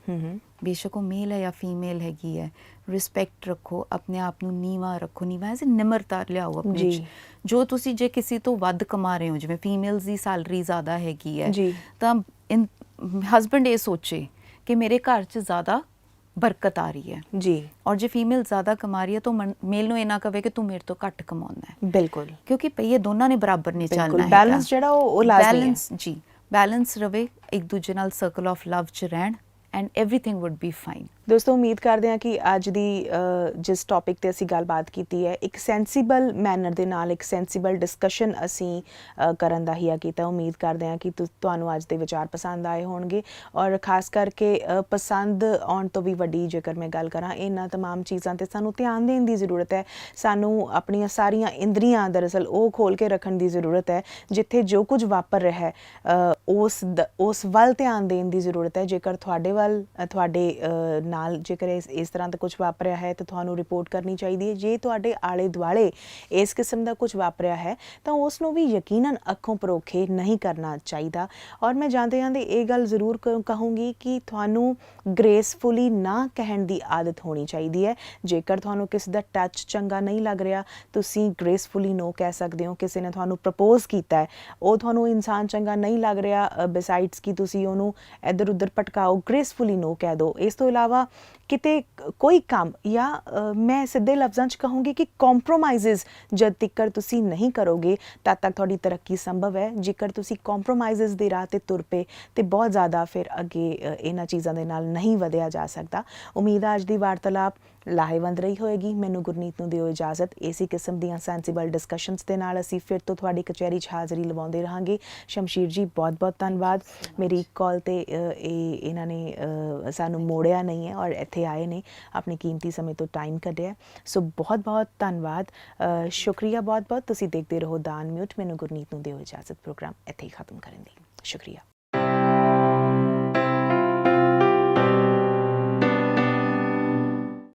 ਬੇਸ਼ੱਕ ਉਹ ਮੇਲ ਹੈ ਜਾਂ ਫੀਮੇਲ ਹੈਗੀ ਹੈ, ਰਿਸਪੈਕਟ ਰੱਖੋ, ਆਪਣੇ ਆਪ ਨੂੰ ਨੀਵਾਂ ਰੱਖੋ। ਨੀਵਾਂ ਐਜ਼ ਨਿਮਰਤਾ ਲਿਆਓ ਆਪਣੇ 'ਚ। ਜੋ ਤੁਸੀਂ ਜੇ ਕਿਸੇ ਤੋਂ ਵੱਧ ਕਮਾ ਰਹੇ ਹੋ, ਜਿਵੇਂ ਫੀਮੇਲਸ ਦੀ ਸੈਲਰੀ ਜ਼ਿਆਦਾ ਹੈਗੀ ਹੈ, ਤਾਂ ਹਸਬੈਂਡ ਇਹ ਸੋਚੇ ਕਿ ਮੇਰੇ ਘਰ 'ਚ ਜ਼ਿਆਦਾ ਬਰਕਤ ਆ ਰਹੀ ਹੈ ਜੀ, ਔਰ ਜੇ ਫੀਮੇਲ ਜ਼ਿਆਦਾ ਕਮਾ ਰਹੀ ਹੈ ਤਾਂ ਮੇਲ ਨੂੰ ਇਹ ਨਾ ਕਵੇ ਕਿ ਤੂੰ ਮੇਰੇ ਤੋਂ ਘੱਟ ਕਮਾਉਂਦਾ ਹੈ। ਬਿਲਕੁਲ, ਕਿਉਂਕਿ ਪਈਏ ਦੋਨਾਂ ਨੇ ਬਰਾਬਰ ਨਹੀਂ ਚੱਲਣਾ ਹੈ। ਬੈਲੈਂਸ ਜਿਹੜਾ ਉਹ ਲਾਜ਼ਮੀ ਹੈ। ਬੈਲੈਂਸ ਜੀ, ਬੈਲੈਂਸ ਰਵੇ, ਇੱਕ ਦੂਜੇ ਨਾਲ ਸਰਕਲ ਆਫ ਲਵ 'ਚ ਰਹਿਣ and everything wood B fine. ਦੋਸਤੋ, ਉਮੀਦ ਕਰਦੇ ਹਾਂ ਕਿ ਅੱਜ ਦੀ ਜਿਸ ਟੌਪਿਕ ਤੇ ਅਸੀਂ ਗੱਲਬਾਤ ਕੀਤੀ ਹੈ, ਇੱਕ ਸੈਂਸੀਬਲ ਮੈਨਰ ਦੇ ਨਾਲ ਇੱਕ ਸੈਂਸੀਬਲ ਡਿਸਕਸ਼ਨ ਅਸੀਂ ਕਰਨ ਦਾ ਹਿਆ ਕੀਤਾ। ਉਮੀਦ ਕਰਦੇ ਹਾਂ ਕਿ ਤੁਹਾਨੂੰ ਅੱਜ ਦੇ ਵਿਚਾਰ ਪਸੰਦ ਆਏ ਹੋਣਗੇ, ਔਰ ਖਾਸ ਕਰਕੇ ਪਸੰਦ ਆਉਣ ਤੋਂ ਵੀ ਵੱਡੀ ਜੇਕਰ ਮੈਂ ਗੱਲ ਕਰਾਂ, ਇਹਨਾਂ ਤਮਾਮ ਚੀਜ਼ਾਂ ਤੇ ਸਾਨੂੰ ਧਿਆਨ ਦੇਣ ਦੀ ਜ਼ਰੂਰਤ ਹੈ। ਸਾਨੂੰ ਆਪਣੀਆਂ ਸਾਰੀਆਂ ਇੰਦਰੀਆਂ ਦਰਅਸਲ ਉਹ ਖੋਲ ਕੇ ਰੱਖਣ ਦੀ ਜ਼ਰੂਰਤ ਹੈ। ਜਿੱਥੇ ਜੋ ਕੁਝ ਵਾਪਰ ਰਿਹਾ ਹੈ ਉਸ ਵੱਲ ਧਿਆਨ ਦੇਣ ਦੀ ਜ਼ਰੂਰਤ ਹੈ। ਜੇਕਰ ਤੁਹਾਡੇ ਨਾਲ ਜੇਕਰ ਇਸ ਤਰ੍ਹਾਂ ਦਾ ਕੁਝ ਵਾਪਰਿਆ ਹੈ ਤਾਂ ਤੁਹਾਨੂੰ ਰਿਪੋਰਟ ਕਰਨੀ ਚਾਹੀਦੀ ਹੈ। ਜੇ ਤੁਹਾਡੇ ਆਲੇ ਦੁਆਲੇ ਇਸ ਕਿਸਮ ਦਾ ਕੁਝ ਵਾਪਰਿਆ ਹੈ ਤਾਂ ਉਸ ਨੂੰ ਵੀ ਯਕੀਨਨ ਅੱਖੋਂ ਪਰੋਖੇ ਨਹੀਂ ਕਰਨਾ ਚਾਹੀਦਾ। ਔਰ ਮੈਂ ਜਾਂਦੇ ਇਹ ਗੱਲ ਜ਼ਰੂਰ ਕਹੂੰਗੀ ਕਿ ਤੁਹਾਨੂੰ ਗ੍ਰੇਸਫੁਲੀ ਨਾ ਕਹਿਣ ਦੀ ਆਦਤ ਹੋਣੀ ਚਾਹੀਦੀ ਹੈ। ਜੇਕਰ ਤੁਹਾਨੂੰ ਕਿਸੇ ਦਾ ਟੱਚ ਚੰਗਾ ਨਹੀਂ ਲੱਗ ਰਿਹਾ, ਤੁਸੀਂ ਗ੍ਰੇਸਫੁਲੀ ਨੋ ਕਹਿ ਸਕਦੇ ਹੋ। ਕਿਸੇ ਨੇ ਤੁਹਾਨੂੰ ਪ੍ਰਪੋਜ਼ ਕੀਤਾ ਹੈ, ਉਹ ਤੁਹਾਨੂੰ ਇਨਸਾਨ ਚੰਗਾ ਨਹੀਂ ਲੱਗ ਰਿਹਾ, ਬਿਸਾਈਡਸ ਕਿ ਤੁਸੀਂ ਉਹਨੂੰ ਇੱਧਰ ਉੱਧਰ ਭਟਕਾਓ, ਗ੍ਰੇਸਫੁਲੀ ਨੋ ਕਹਿ ਦਿਓ। ਇਸ ਤੋਂ ਇਲਾਵਾ ਕਿਤੇ ਕੋਈ ਕੰਮ ਜਾਂ ਮੈਂ ਸਿੱਧੇ ਲਫ਼ਜ਼ਾਂ 'ਚ ਕਹੂੰਗੀ ਕਿ ਕੰਪਰੋਮਾਈਜ਼ਸ ਜਦ ਤੱਕ ਤੁਸੀਂ ਨਹੀਂ ਕਰੋਗੇ ਤਦ ਤੱਕ ਤੁਹਾਡੀ ਤਰੱਕੀ ਸੰਭਵ ਹੈ। ਜੇਕਰ ਤੁਸੀਂ ਕੰਪਰੋਮਾਈਜ਼ਸ ਦੇ ਰਾਹ ਤੇ ਤੁਰ ਪਏ ਤੇ ਬਹੁਤ ਜ਼ਿਆਦਾ ਫਿਰ ਅੱਗੇ ਇਹਨਾਂ ਚੀਜ਼ਾਂ ਦੇ ਨਾਲ ਨਹੀਂ ਵਧਿਆ ਜਾ ਸਕਦਾ। ਉਮੀਦ ਹੈ ਅੱਜ ਦੀ ਵਾਰਤਾਲਾਪ ਲਾਹੇਵੰਦ ਰਹੀ ਹੋਏਗੀ। ਮੈਨੂੰ ਗੁਰਨੀਤ ਨੂੰ ਦਿਓ ਇਜਾਜ਼ਤ। ਇਸੇ ਕਿਸਮ ਦੀਆਂ ਸੈਂਸੀਬਲ ਡਿਸਕਸ਼ਨਸ ਦੇ ਨਾਲ ਅਸੀਂ ਫਿਰ ਤੋਂ ਤੁਹਾਡੀ ਕਚਹਿਰੀ 'ਚ ਹਾਜ਼ਰੀ ਲਵਾਉਂਦੇ ਰਹਾਂਗੇ। ਸ਼ਮਸ਼ੀਰ ਜੀ ਬਹੁਤ ਬਹੁਤ ਧੰਨਵਾਦ। ਮੇਰੀ ਕਾਲ ਤੇ ਇਹਨਾਂ ਨੇ ਸਾਨੂੰ ਮੋੜਿਆ ਨਹੀਂ ਹੈ ਔਰ ਇੱਥੇ ਆਏ ਨੇ, ਆਪਣੇ ਕੀਮਤੀ ਸਮੇਂ ਤੋਂ ਟਾਈਮ ਕੱਢਿਆ। ਸੋ ਬਹੁਤ ਬਹੁਤ ਧੰਨਵਾਦ, ਸ਼ੁਕਰੀਆ ਬਹੁਤ ਬਹੁਤ। ਤੁਸੀਂ ਦੇਖਦੇ ਰਹੋ ਦਾਨ ਮਿਊਟ। ਮੈਨੂੰ ਗੁਰਨੀਤ ਨੂੰ ਦਿਓ ਇਜਾਜ਼ਤ। ਪ੍ਰੋਗਰਾਮ ਇੱਥੇ ਹੀ ਖਤਮ ਕਰਨ ਦੀ। ਸ਼ੁਕਰੀਆ।